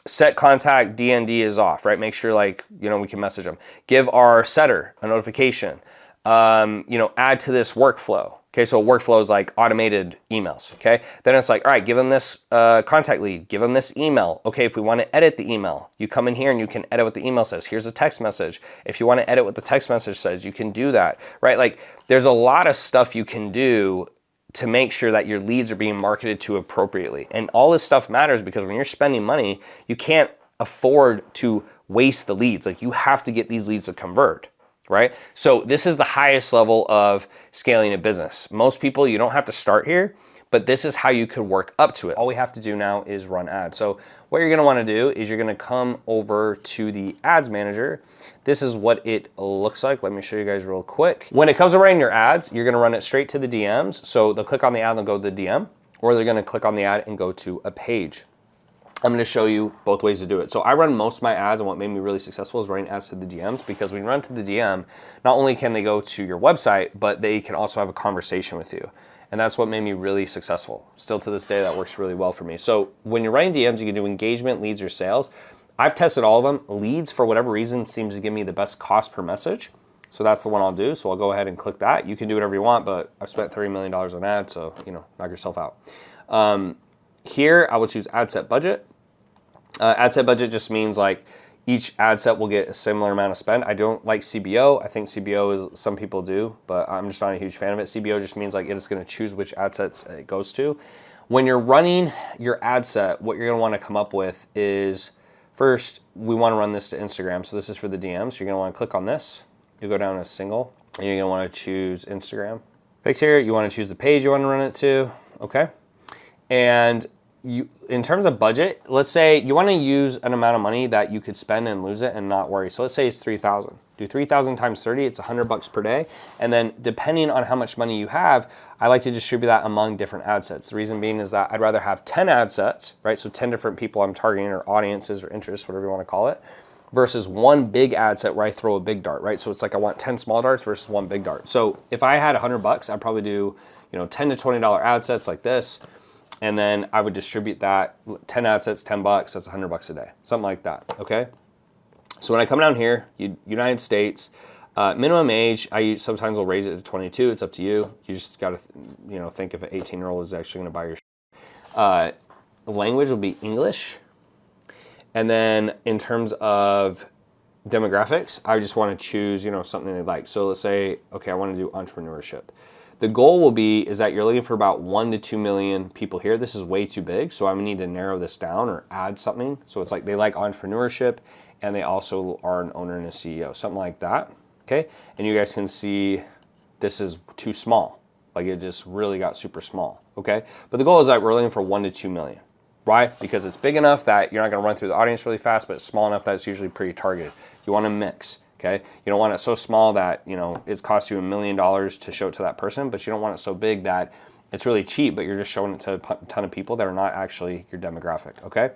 set contact DND is off, right? Make sure like, you know, we can message them. Give our setter a notification. You know, add to this workflow. Okay, so workflow is like automated emails, okay? Then it's like, all right, give them this contact lead, give them this email. Okay, if we want to edit the email, you come in here and you can edit what the email says. Here's a text message. If you want to edit what the text message says, you can do that, right? Like there's a lot of stuff you can do to make sure that your leads are being marketed to appropriately. And all this stuff matters because when you're spending money, you can't afford to waste the leads. Like you have to get these leads to convert, right? So this is the highest level of scaling a business. Most people, you don't have to start here, but this is how you could work up to it. All we have to do now is run ads. So what you're gonna wanna do is you're gonna come over to the ads manager. This is what it looks like. Let me show you guys real quick. When it comes to running your ads, you're gonna run it straight to the DMs. So they'll click on the ad and they'll go to the DM. or they're gonna click on the ad and go to a page. I'm gonna show you both ways to do it. So I run most of my ads, and what made me really successful is running ads to the DMs, because when you run to the DM, not only can they go to your website, but they can also have a conversation with you. And that's what made me really successful. Still to this day, that works really well for me. So when you're running DMs, you can do engagement, leads, or sales. I've tested all of them. Leads, for whatever reason, seems to give me the best cost per message. So that's the one I'll do. So I'll go ahead and click that. You can do whatever you want, but I've spent $30 million on ads, so knock yourself out. Here, I will choose ad set budget. Ad set budget just means like each ad set will get a similar amount of spend. I don't like CBO. I think CBO is, some people do, but I'm just not a huge fan of it. CBO just means like it's going to choose which ad sets it goes to. When you're running your ad set, what you're going to want to come up with is, first, we want to run this to Instagram. So this is for the DMs. You're going to want to click on this. You go down to single, and you're going to want to choose Instagram. Click here. You want to choose the page you want to run it to. Okay. And in terms of budget, let's say you want to use an amount of money that you could spend and lose it and not worry. So let's say it's 3,000. Do 3,000 times 30, it's $100 per day. And then depending on how much money you have, I like to distribute that among different ad sets. The reason being is that I'd rather have 10 ad sets, right? So 10 different people I'm targeting, or audiences or interests, whatever you want to call it, versus one big ad set where I throw a big dart, right? So it's like I want 10 small darts versus one big dart. So if I had $100, I'd probably do, $10 to $20 ad sets like this. And then I would distribute that 10 ad sets, $10, that's $100 a day, something like that, okay? So when I come down here, United States, minimum age, I sometimes will raise it to 22, it's up to you. You just gotta, think if an 18-year-old is actually gonna buy your the language will be English. And then in terms of demographics, I just wanna choose, something they like. So let's say, okay, I wanna do entrepreneurship. The goal will be is that you're looking for about 1 to 2 million people here. This is way too big, so I'm gonna need to narrow this down or add something. So it's like they like entrepreneurship, and they also are an owner and a CEO, something like that, okay? And you guys can see this is too small. Like it just really got super small, okay? But the goal is that we're looking for 1 to 2 million. Why? Because it's big enough that you're not gonna run through the audience really fast, but it's small enough that it's usually pretty targeted. You wanna mix. Okay, you don't want it so small that it's cost you $1 million to show it to that person, but you don't want it so big that it's really cheap, but you're just showing it to a ton of people that are not actually your demographic. Okay,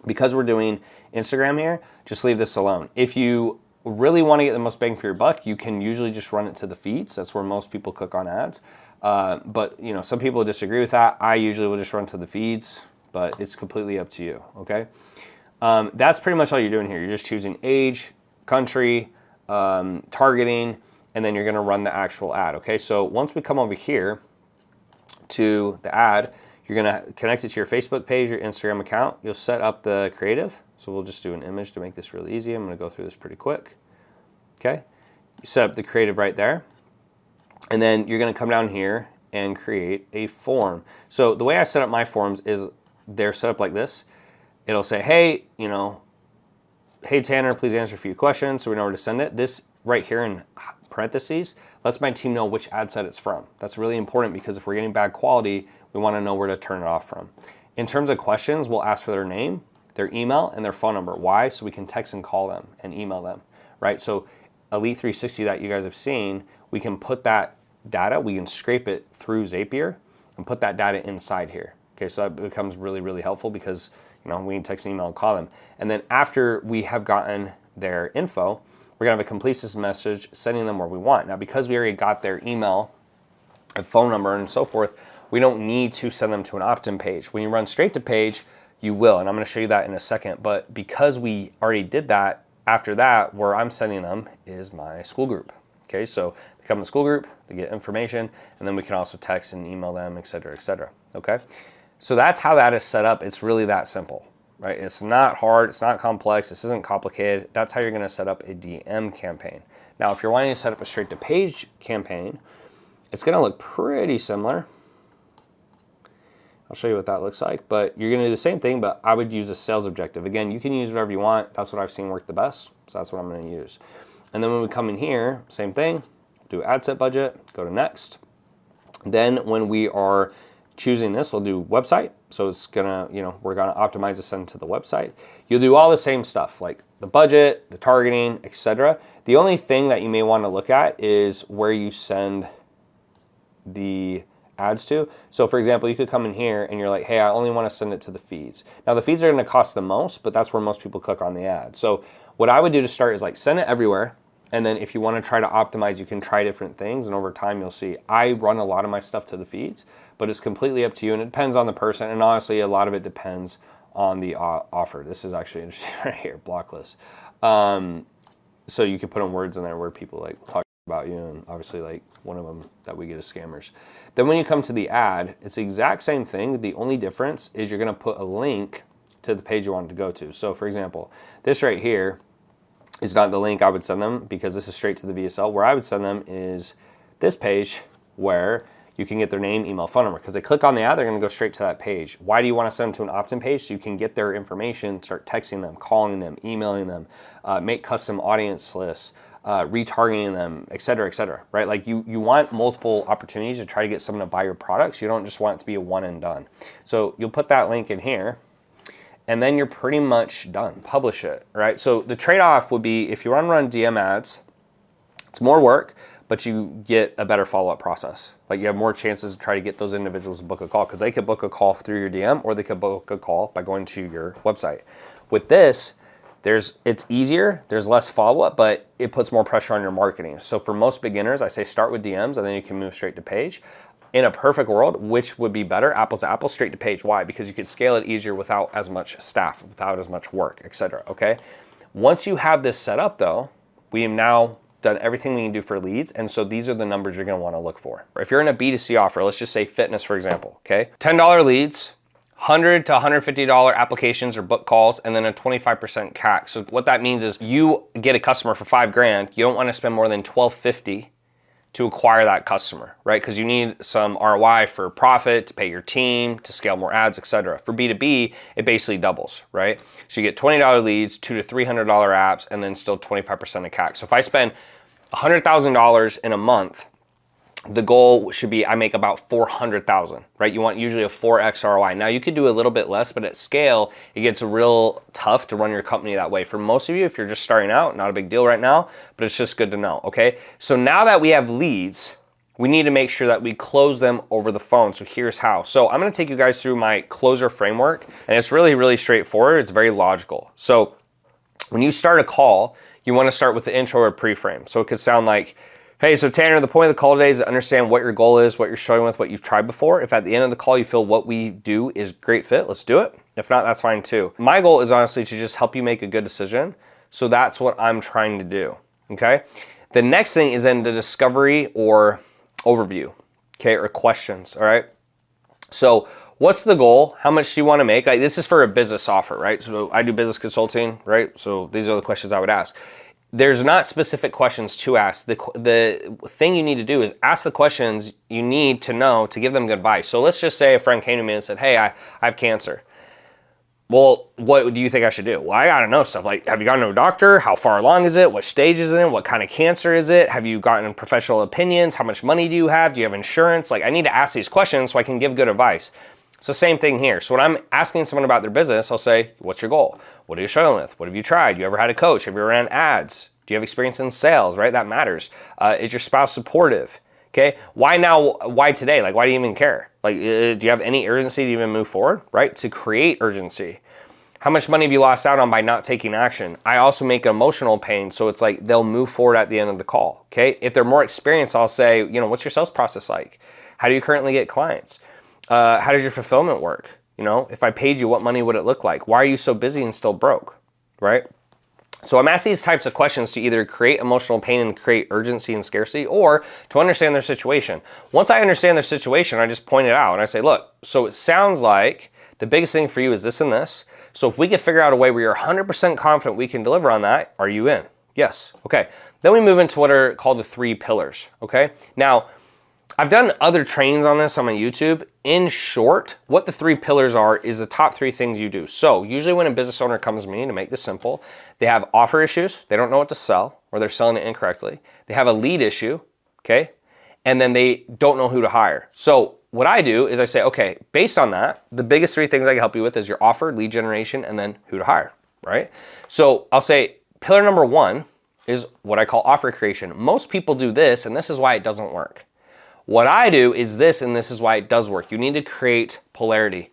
because we're doing Instagram here, just leave this alone. If you really want to get the most bang for your buck, you can usually just run it to the feeds. That's where most people click on ads. But some people disagree with that. I usually will just run to the feeds, but it's completely up to you. Okay, that's pretty much all you're doing here. You're just choosing age, country, targeting, and then you're gonna run the actual ad, okay? So once we come over here to the ad, you're gonna connect it to your Facebook page, your Instagram account. You'll set up the creative. So we'll just do an image to make this really easy. I'm gonna go through this pretty quick, okay? You set up the creative right there. And then you're gonna come down here and create a form. So the way I set up my forms is they're set up like this. It'll say, hey, hey Tanner, please answer a few questions so we know where to send it. This right here in parentheses lets my team know which ad set it's from. That's really important because if we're getting bad quality, we want to know where to turn it off from. In terms of questions, we'll ask for their name, their email, and their phone number. Why? So we can text and call them and email them, right? So Elite 360 that you guys have seen, we can put that data, we can scrape it through Zapier and put that data inside here. Okay, so that becomes really, really helpful because we can text, email, and call them. And then after we have gotten their info, we're gonna have a complete system message sending them where we want. Now, because we already got their email and phone number and so forth, we don't need to send them to an opt-in page. When you run straight to page, you will, and I'm gonna show you that in a second. But because we already did that, after that, where I'm sending them is my school group. Okay, so they come to the school group, they get information, and then we can also text and email them, et cetera, okay? So that's how that is set up. It's really that simple, right? It's not hard, it's not complex, this isn't complicated. That's how you're gonna set up a DM campaign. Now, if you're wanting to set up a straight to page campaign, it's gonna look pretty similar. I'll show you what that looks like, but you're gonna do the same thing, but I would use a sales objective. Again, you can use whatever you want. That's what I've seen work the best, so that's what I'm gonna use. And then when we come in here, same thing, do ad set budget, go to next. Then when we are choosing this, we'll do website. So it's gonna, we're gonna optimize to send to the website. You'll do all the same stuff, like the budget, the targeting, etc. The only thing that you may wanna look at is where you send the ads to. So for example, you could come in here and you're like, hey, I only want to send it to the feeds. Now the feeds are going to cost the most, but that's where most people click on the ad. So what I would do to start is like send it everywhere. And then if you want to try to optimize, you can try different things. And over time, you'll see. I run a lot of my stuff to the feeds, but it's completely up to you. And it depends on the person. And honestly, a lot of it depends on the offer. This is actually interesting right here, block list. So you can put in words in there where people like talk about you. And obviously like one of them that we get is scammers. Then when you come to the ad, it's the exact same thing. The only difference is you're going to put a link to the page you want to go to. So for example, this right here is not the link I would send them because this is straight to the VSL. Where I would send them is this page where you can get their name, email, phone number. Because they click on the ad, they're going to go straight to that page. Why do you want to send them to an opt-in page? So you can get their information, start texting them, calling them, emailing them, make custom audience lists, retargeting them, et cetera, right? Like you want multiple opportunities to try to get someone to buy your products. You don't just want it to be a one and done. So you'll put that link in here, and then you're pretty much done. Publish it, right? So the trade-off would be if you want to run DM ads, it's more work, but you get a better follow-up process. Like you have more chances to try to get those individuals to book a call because they could book a call through your DM or they could book a call by going to your website. With this, it's easier, there's less follow-up, but it puts more pressure on your marketing. So for most beginners, I say start with DMs and then you can move straight to page. In a perfect world, which would be better, apples to apples, straight to page. Why? Because you could scale it easier without as much staff, without as much work, etc. Okay? Once you have this set up though, we have now done everything we can do for leads, and so these are the numbers you're gonna wanna look for. If you're in a B2C offer, let's just say fitness for example, okay? $10 leads, $100 to $150 applications or book calls, and then a 25% CAC. So what that means is you get a customer for $5,000, you don't wanna spend more than $1,250 to acquire that customer, right? Because you need some ROI for profit, to pay your team, to scale more ads, etc. For B2B, it basically doubles, right? So you get $20 leads, $200 to $300 apps, and then still 25% of CAC. So if I spend $100,000 in a month, the goal should be I make about 400,000, right? You want usually a 4x ROI. Now you could do a little bit less, but at scale, it gets real tough to run your company that way. For most of you, if you're just starting out, not a big deal right now, but it's just good to know, okay? So now that we have leads, we need to make sure that we close them over the phone. So here's how. So I'm gonna take you guys through my closer framework, and it's really, really straightforward. It's very logical. So when you start a call, you wanna start with the intro or pre-frame. So it could sound like, hey, so Tanner, the point of the call today is to understand what your goal is, what you're struggling with, what you've tried before. If at the end of the call you feel what we do is great fit, let's do it. If not, that's fine too. My goal is honestly to just help you make a good decision. So that's what I'm trying to do, okay? The next thing is then the discovery or overview, okay, or questions, all right? So what's the goal? How much do you want to make? Like, this is for a business offer, right? So I do business consulting, right? So these are the questions I would ask. There's not specific questions to ask. The thing you need to do is ask the questions you need to know to give them good advice. So let's just say a friend came to me and said, hey, I have cancer. Well, what do you think I should do? Well, I gotta know stuff like, have you gone to a doctor? How far along is it? What stage is it in? What kind of cancer is it? Have you gotten professional opinions? How much money do you have? Do you have insurance? Like, I need to ask these questions so I can give good advice. So same thing here. So when I'm asking someone about their business, I'll say, what's your goal? What are you struggling with? What have you tried? You ever had a coach? Have you ever ran ads? Do you have experience in sales, right? That matters. Is your spouse supportive? Okay, why now, why today? Like, why do you even care? Like, do you have any urgency to even move forward, right? To create urgency. How much money have you lost out on by not taking action? I also make emotional pain, so it's like they'll move forward at the end of the call, okay? If they're more experienced, I'll say, you know, what's your sales process like? How do you currently get clients? How does your fulfillment work? You know, if I paid you, what money would it look like? Why are you so busy and still broke, right? So I'm asking these types of questions to either create emotional pain and create urgency and scarcity, or to understand their situation. Once I understand their situation, I just point it out and I say, look, so it sounds like the biggest thing for you is this and this. So if we can figure out a way where you're 100% confident we can deliver on that, are you in? Yes, okay. Then we move into what are called the 3 pillars, okay? Now, I've done other trainings on this on my YouTube. In short, what the 3 pillars are is the top 3 things you do. So usually when a business owner comes to me, to make this simple, they have offer issues, they don't know what to sell, or they're selling it incorrectly. They have a lead issue, okay? And then they don't know who to hire. So what I do is I say, okay, based on that, the biggest 3 things I can help you with is your offer, lead generation, and then who to hire, right? So I'll say pillar number 1 is what I call offer creation. Most people do this, and this is why it doesn't work. What I do is this, and this is why it does work. You need to create polarity.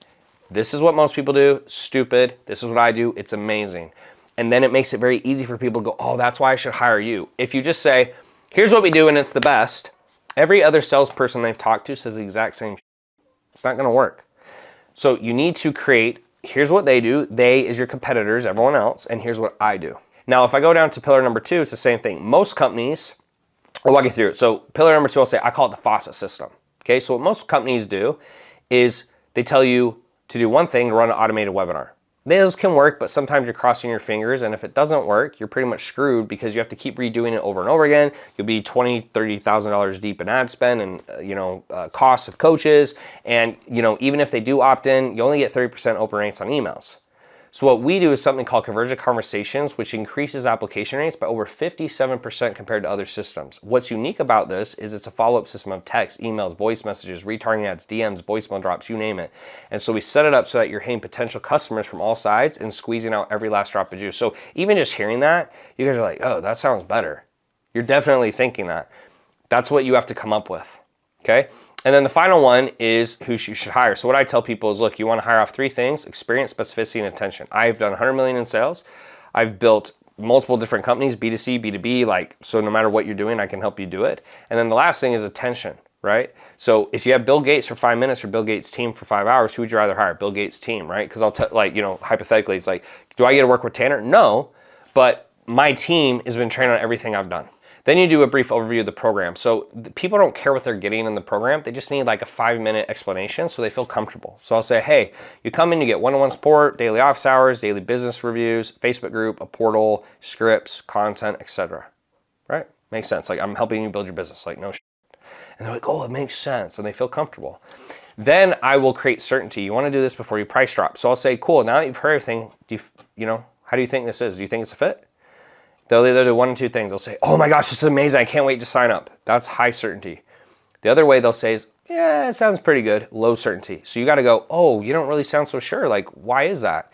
This is what most people do, stupid. This is what I do, it's amazing. And then it makes it very easy for people to go, oh, that's why I should hire you. If you just say, here's what we do and it's the best, every other salesperson they've talked to says the exact same. It's not gonna work. So you need to create, here's what they do. They is your competitors, everyone else, and here's what I do. Now, if I go down to pillar number 2, it's the same thing. Most companies, I'll walk you through it. So pillar number 2, I'll say, I call it the faucet system. Okay, so what most companies do is they tell you to do one thing, to run an automated webinar. Those can work, but sometimes you're crossing your fingers, and if it doesn't work, you're pretty much screwed because you have to keep redoing it over and over again. You'll be $20,000, $30,000 deep in ad spend and costs of coaches, and even if they do opt in, you only get 30% open rates on emails. So what we do is something called convergent conversations, which increases application rates by over 57% compared to other systems. What's unique about this is it's a follow-up system of text, emails, voice messages, retargeting ads, DMs, voicemail drops, you name it. And so we set it up so that you're hitting potential customers from all sides and squeezing out every last drop of juice. So even just hearing that, you guys are like, oh, that sounds better. You're definitely thinking that. That's what you have to come up with, okay? And then the final one is who you should hire. So what I tell people is, look, you want to hire off 3 things: experience, specificity, and attention. I've done 100 million in sales. I've built multiple different companies, B2C, B2B, so no matter what you're doing, I can help you do it. And then the last thing is attention, right? So if you have Bill Gates for 5 minutes or Bill Gates' team for 5 hours, who would you rather hire? Bill Gates' team, right? Because hypothetically, it's like, do I get to work with Tanner? No, but my team has been trained on everything I've done. Then you do a brief overview of the program. So people don't care what they're getting in the program. They just need like a 5-minute explanation so they feel comfortable. So I'll say, hey, you come in, you get one-on-one support, daily office hours, daily business reviews, Facebook group, a portal, scripts, content, etc. Right? Makes sense. Like, I'm helping you build your business. Like, no shit. And they're like, oh, it makes sense. And they feel comfortable. Then I will create certainty. You want to do this before you price drop. So I'll say, cool, now that you've heard everything, how do you think this is? Do you think it's a fit? They'll either do one of 2 things. They'll say, oh my gosh, this is amazing. I can't wait to sign up. That's high certainty. The other way they'll say is, yeah, it sounds pretty good, low certainty. So you got to go, oh, you don't really sound so sure. Like, why is that?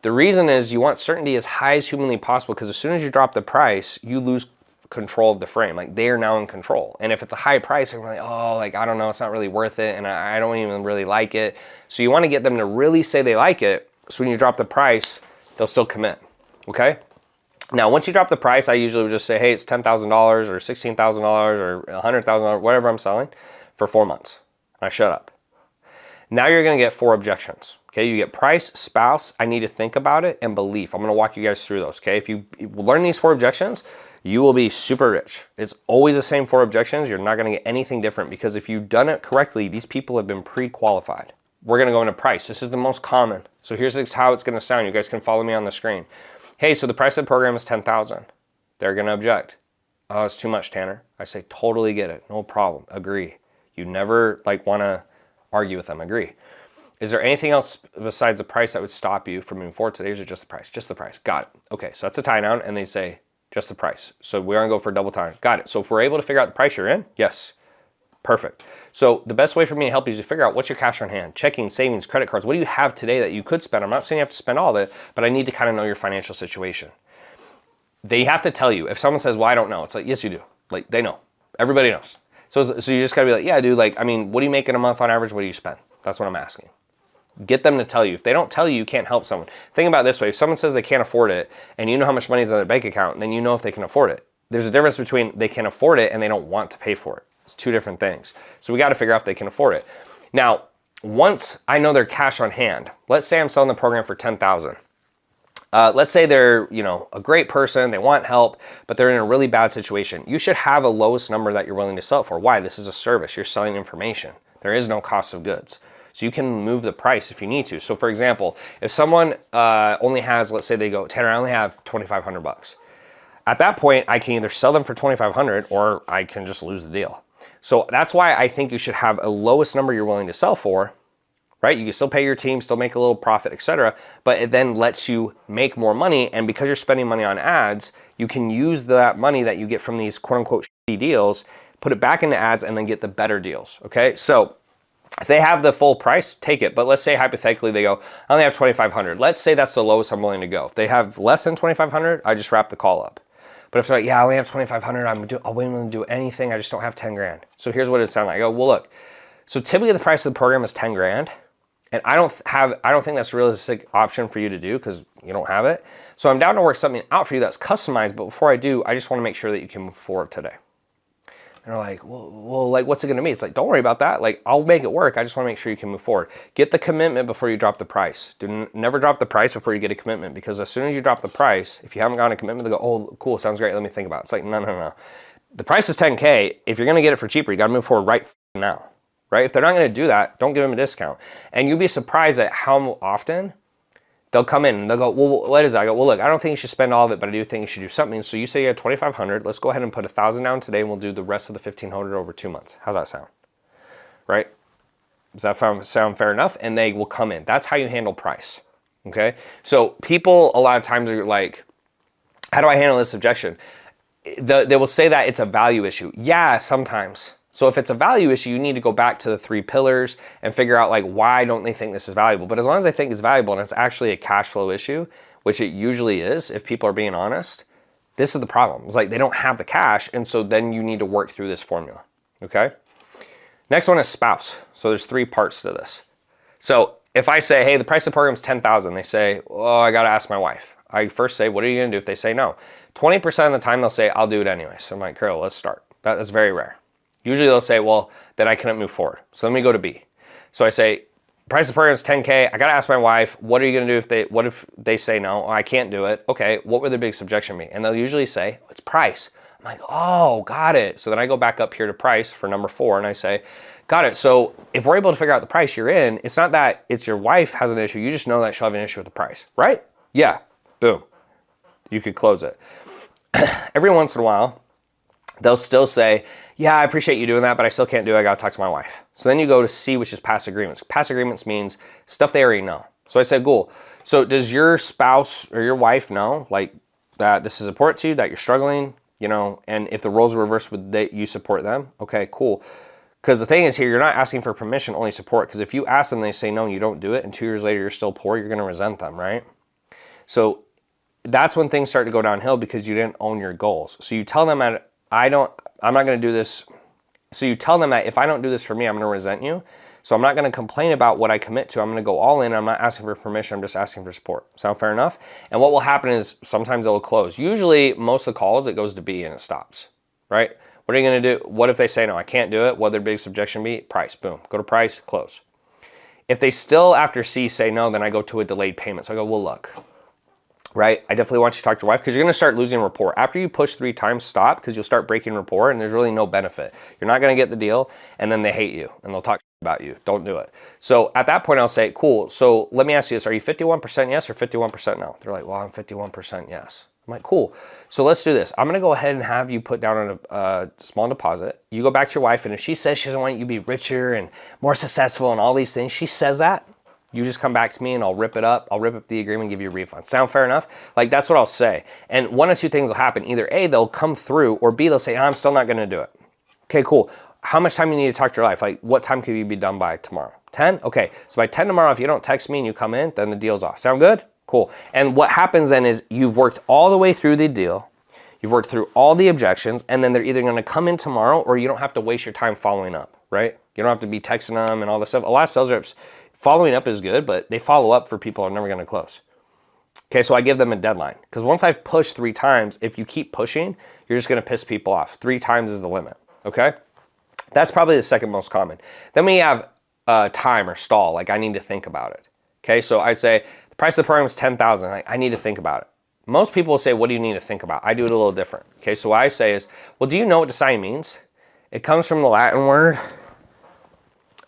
The reason is you want certainty as high as humanly possible, because as soon as you drop the price, you lose control of the frame. Like, they are now in control. And if it's a high price, they're like, oh, like, I don't know, it's not really worth it. And I don't even really like it. So you want to get them to really say they like it. So when you drop the price, they'll still commit. Okay? Now, once you drop the price, I usually would just say, hey, it's $10,000 or $16,000 or $100,000, whatever I'm selling, for 4 months. I shut up. Now you're going to get 4 objections. Okay, you get price, spouse, I need to think about it, and belief. I'm going to walk you guys through those. Okay, if you learn these 4 objections, you will be super rich. It's always the same 4 objections. You're not going to get anything different, because if you've done it correctly, these people have been pre-qualified. We're going to go into price. This is the most common. So here's how it's going to sound. You guys can follow me on the screen. Hey, so the price of the program is $10,000. They're going to object. Oh, it's too much, Tanner. I say, totally get it. No problem. Agree. You never want to argue with them. Agree. Is there anything else besides the price that would stop you from moving forward today, or is it just the price? Just the price. Got it. Okay, so that's a tie down, and they say, just the price. So we're going to go for a double tie. Got it. So if we're able to figure out the price you're in, yes. Perfect. So the best way for me to help you is to figure out what's your cash on hand, checking, savings, credit cards. What do you have today that you could spend? I'm not saying you have to spend all of it, but I need to kind of know your financial situation. They have to tell you. If someone says, well, I don't know, it's like, yes, you do. Like, they know. Everybody knows. So you just gotta be like, yeah, dude, what do you make in a month on average? What do you spend? That's what I'm asking. Get them to tell you. If they don't tell you, you can't help someone. Think about it this way. If someone says they can't afford it, and you know how much money is in their bank account, then you know if they can afford it. There's a difference between they can afford it and they don't want to pay for it. It's 2 different things. So we got to figure out if they can afford it. Now, once I know their cash on hand, let's say I'm selling the program for $10,000. Let's say they're, a great person, they want help, but they're in a really bad situation. You should have a lowest number that you're willing to sell it for. Why? This is a service. You're selling information. There is no cost of goods. So you can move the price if you need to. So for example, if someone only has, let's say they go, Tanner, I only have $2,500. At that point, I can either sell them for $2,500 or I can just lose the deal. So that's why I think you should have a lowest number you're willing to sell for, right? You can still pay your team, still make a little profit, etc. But it then lets you make more money. And because you're spending money on ads, you can use that money that you get from these quote unquote shitty deals, put it back into ads, and then get the better deals, okay? So if they have the full price, take it. But let's say hypothetically they go, I only have $2,500. Let's say that's the lowest I'm willing to go. If they have less than $2,500, I just wrap the call up. But if they're like, yeah, I only have 2,500, I'm willing to do anything, I just don't have 10 grand. So here's what it sounds like. I go, well, look, so typically the price of the program is 10 grand. And I don't think that's a realistic option for you to do because you don't have it. So I'm down to work something out for you that's customized. But before I do, I just want to make sure that you can move forward today. And they're like, well, like, what's it going to be? It's like, don't worry about that. Like, I'll make it work. I just want to make sure you can move forward. Get the commitment before you drop the price. Never drop the price before you get a commitment, because as soon as you drop the price, if you haven't gotten a commitment, they go, oh, cool, sounds great. Let me think about it. It's like, no. The price is 10K. If you're going to get it for cheaper, you got to move forward right now. Right? If they're not going to do that, don't give them a discount. And you'll be surprised at how often they'll come in and they'll go, well, what is that? I go, well, look, I don't think you should spend all of it, but I do think you should do something. So you say you have 2,500. Let's go ahead and put 1,000 down today, and we'll do the rest of the 1,500 over 2 months. How's that sound? Right? Does that sound fair enough? And they will come in. That's how you handle price. Okay? So people a lot of times are like, how do I handle this objection? They will say that it's a value issue. Yeah, sometimes. So if it's a value issue, you need to go back to the 3 pillars and figure out, like, why don't they think this is valuable? But as long as they think it's valuable and it's actually a cash flow issue, which it usually is if people are being honest, this is the problem. It's like they don't have the cash, and so then you need to work through this formula, okay? Next one is spouse. So there's 3 parts to this. So if I say, hey, the price of the program is $10,000, they say, oh, I got to ask my wife. I first say, what are you going to do if they say no? 20% of the time they'll say, I'll do it anyway. So I'm like, Carol, let's start. That's very rare. Usually they'll say, well, then I couldn't move forward. So let me go to B. So I say, price of the program is 10K. I got to ask my wife, what are you going to do what if they say no? Oh, I can't do it. Okay, what would their biggest objection be? And they'll usually say, it's price. I'm like, oh, got it. So then I go back up here to price for number 4, and I say, got it. So if we're able to figure out the price you're in, it's not that it's your wife has an issue. You just know that she'll have an issue with the price, right? Yeah, boom. You could close it. Every once in a while, they'll still say, yeah, I appreciate you doing that, but I still can't do it. I got to talk to my wife. So then you go to C, which is past agreements. Past agreements means stuff they already know. So I said, cool. So does your spouse or your wife know, like, that this is important to you, that you're struggling, you know, and if the roles are reversed, would you support them? Okay, cool. Because the thing is here, you're not asking for permission, only support. Because if you ask them, they say no, and you don't do it, and 2 years later you're still poor, you're going to resent them, right? So that's when things start to go downhill, because you didn't own your goals. So you tell them that I'm not going to do this. So you tell them that if I don't do this for me, I'm going to resent you. So I'm not going to complain about what I commit to. I'm going to go all in. I'm not asking for permission. I'm just asking for support. Sound fair enough? And what will happen is sometimes it'll close. Usually most of the calls, it goes to B and it stops, right? What are you going to do? What if they say, no, I can't do it? What would their biggest objection be? Price. Boom. Go to price, close. If they still after C say no, then I go to a delayed payment. So I go, well, look. Right? I definitely want you to talk to your wife, because you're going to start losing rapport. After you push 3 times, stop, because you'll start breaking rapport and there's really no benefit. You're not going to get the deal, and then they hate you and they'll talk about you. Don't do it. So at that point, I'll say, cool. So let me ask you this. Are you 51% yes or 51% no? They're like, well, I'm 51% yes. I'm like, cool. So let's do this. I'm going to go ahead and have you put down a small deposit. You go back to your wife, and if she says she doesn't want you to be richer and more successful and all these things, she says that, you just come back to me and I'll rip it up. I'll rip up the agreement and give you a refund. Sound fair enough? Like, that's what I'll say. And one of 2 things will happen. Either A, they'll come through, or B, they'll say, I'm still not going to do it. Okay, cool. How much time you need to talk to your wife? Like, what time could you be done by tomorrow? 10? Okay, so by 10 tomorrow, if you don't text me and you come in, then the deal's off. Sound good? Cool. And what happens then is you've worked all the way through the deal. You've worked through all the objections, and then they're either going to come in tomorrow, or you don't have to waste your time following up, right? You don't have to be texting them and all this stuff. A lot of sales reps, following up is good, but they follow up for people who are never going to close. Okay, so I give them a deadline, because once I've pushed 3 times, if you keep pushing, you're just going to piss people off. 3 times is the limit, okay? That's probably the second most common. Then we have time or stall, like I need to think about it. Okay, so I'd say the price of the program is $10,000. Like, I need to think about it. Most people will say, what do you need to think about? I do it a little different. Okay, so what I say is, well, do you know what decide means? It comes from the Latin word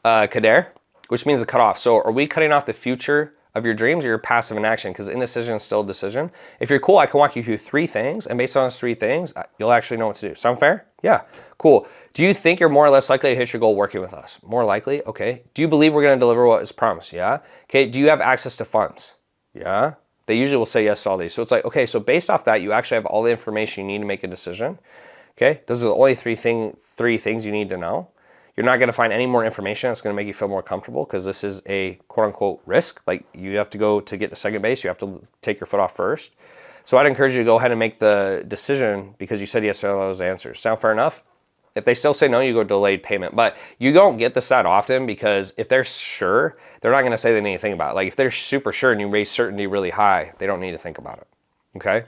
cadere, which means to cut off. So are we cutting off the future of your dreams, or your passive inaction? Because indecision is still a decision. If you're cool, I can walk you through 3 things, and based on those 3 things, you'll actually know what to do. Sound fair? Yeah, cool. Do you think you're more or less likely to hit your goal working with us? More likely, okay. Do you believe we're going to deliver what is promised? Yeah. Okay, do you have access to funds? Yeah. They usually will say yes to all these. So it's like, okay, so based off that, you actually have all the information you need to make a decision. Okay, those are the only 3 things you need to know. You're not going to find any more information that's going to make you feel more comfortable, because this is a quote unquote risk. Like, you have to go to get to second base. You have to take your foot off first. So I'd encourage you to go ahead and make the decision because you said yes to all those answers. Sound fair enough? If they still say no, you go delayed payment. But you don't get this that often because if they're sure, they're not gonna say they need to think about it. Like if they're super sure and you raise certainty really high, they don't need to think about it, okay?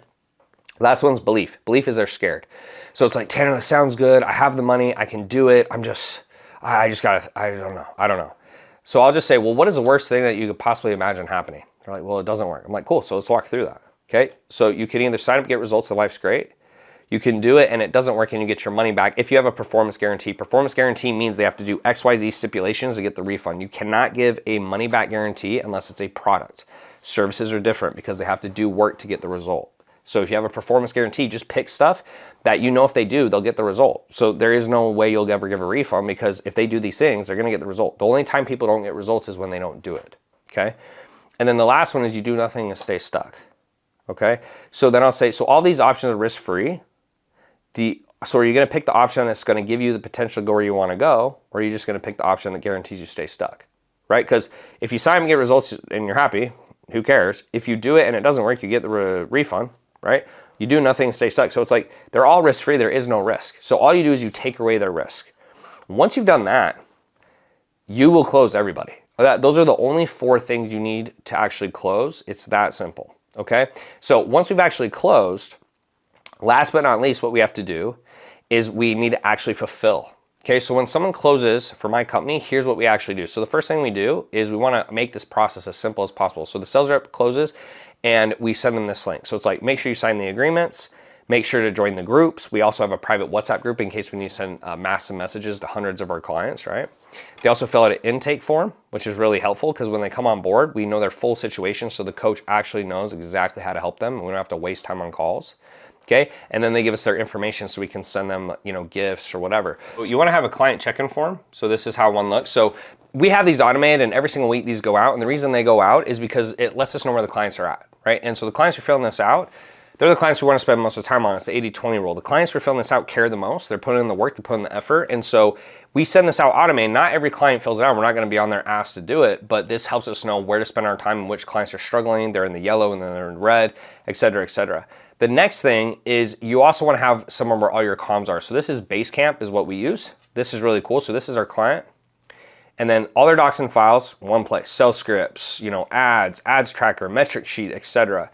Last one's belief. Belief is they're scared. So it's like, Tanner, that sounds good. I have the money, I can do it. I don't know. So I'll just say, well, what is the worst thing that you could possibly imagine happening? They're like, well, it doesn't work. I'm like, cool, so let's walk through that, okay? So you can either sign up, get results, and life's great. You can do it and it doesn't work and you get your money back if you have a performance guarantee. Performance guarantee means they have to do XYZ stipulations to get the refund. You cannot give a money back guarantee unless it's a product. Services are different because they have to do work to get the result. So if you have a performance guarantee, just pick stuff that you know if they do, they'll get the result. So there is no way you'll ever give a refund because if they do these things, they're gonna get the result. The only time people don't get results is when they don't do it, okay? And then the last one is you do nothing and stay stuck, okay? So then I'll say, so all these options are risk-free. So are you gonna pick the option that's gonna give you the potential to go where you wanna go, or are you just gonna pick the option that guarantees you stay stuck, right? Because if you sign and get results and you're happy, who cares? If you do it and it doesn't work, you get the refund, right? You do nothing, stay stuck. So it's like, they're all risk-free, there is no risk. So all you do is you take away their risk. Once you've done that, you will close everybody. Those are the only 4 things you need to actually close. It's that simple, okay? So once we've actually closed, last but not least, what we have to do is we need to actually fulfill. Okay, so when someone closes for my company, here's what we actually do. So the first thing we do is we wanna make this process as simple as possible. So the sales rep closes and we send them this link. So it's like, make sure you sign the agreements, make sure to join the groups. We also have a private WhatsApp group in case we need to send massive messages to hundreds of our clients, right? They also fill out an intake form, which is really helpful because when they come on board, we know their full situation so the coach actually knows exactly how to help them and we don't have to waste time on calls. Okay, and then they give us their information so we can send them, gifts or whatever. You wanna have a client check-in form. So this is how one looks. So we have these automated and every single week these go out. And the reason they go out is because it lets us know where the clients are at, right? And so the clients who are filling this out, they're the clients we wanna spend most of the time on. It's the 80-20 rule. The clients who are filling this out care the most. They're putting in the work, they're putting in the effort. And so we send this out automated. Not every client fills it out. We're not gonna be on their ass to do it, but this helps us know where to spend our time and which clients are struggling. They're in the yellow and then they're in red, et cetera, et cetera. The next thing is you also want to have somewhere where all your comms are. So this is Basecamp is what we use. This is really cool. So this is our client. And then all their docs and files, one place. Sales scripts, ads tracker, metric sheet, etc.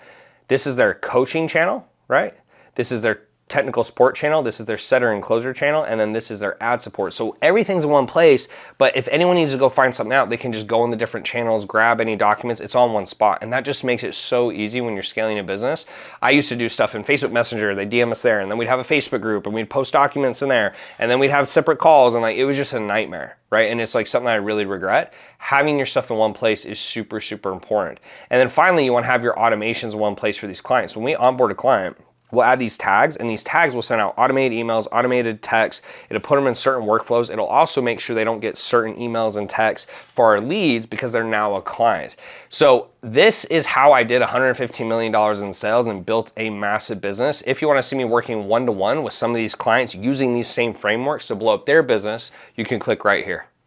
This is their coaching channel, right? This is their technical support channel. This is their setter and closer channel. And then this is their ad support. So everything's in one place, but if anyone needs to go find something out, they can just go in the different channels, grab any documents, it's all in one spot. And that just makes it so easy when you're scaling a business. I used to do stuff in Facebook Messenger, they DM us there, and then we'd have a Facebook group and we'd post documents in there, and then we'd have separate calls, and like, it was just a nightmare, right? And it's like something I really regret. Having your stuff in one place is super, super important. And then finally, you wanna have your automations in one place for these clients. When we onboard a client, we'll add these tags, and these tags will send out automated emails, automated texts. It'll put them in certain workflows. It'll also make sure they don't get certain emails and texts for our leads because they're now a client. So this is how I did $115 million in sales and built a massive business. If you want to see me working one-to-one with some of these clients using these same frameworks to blow up their business, you can click right here.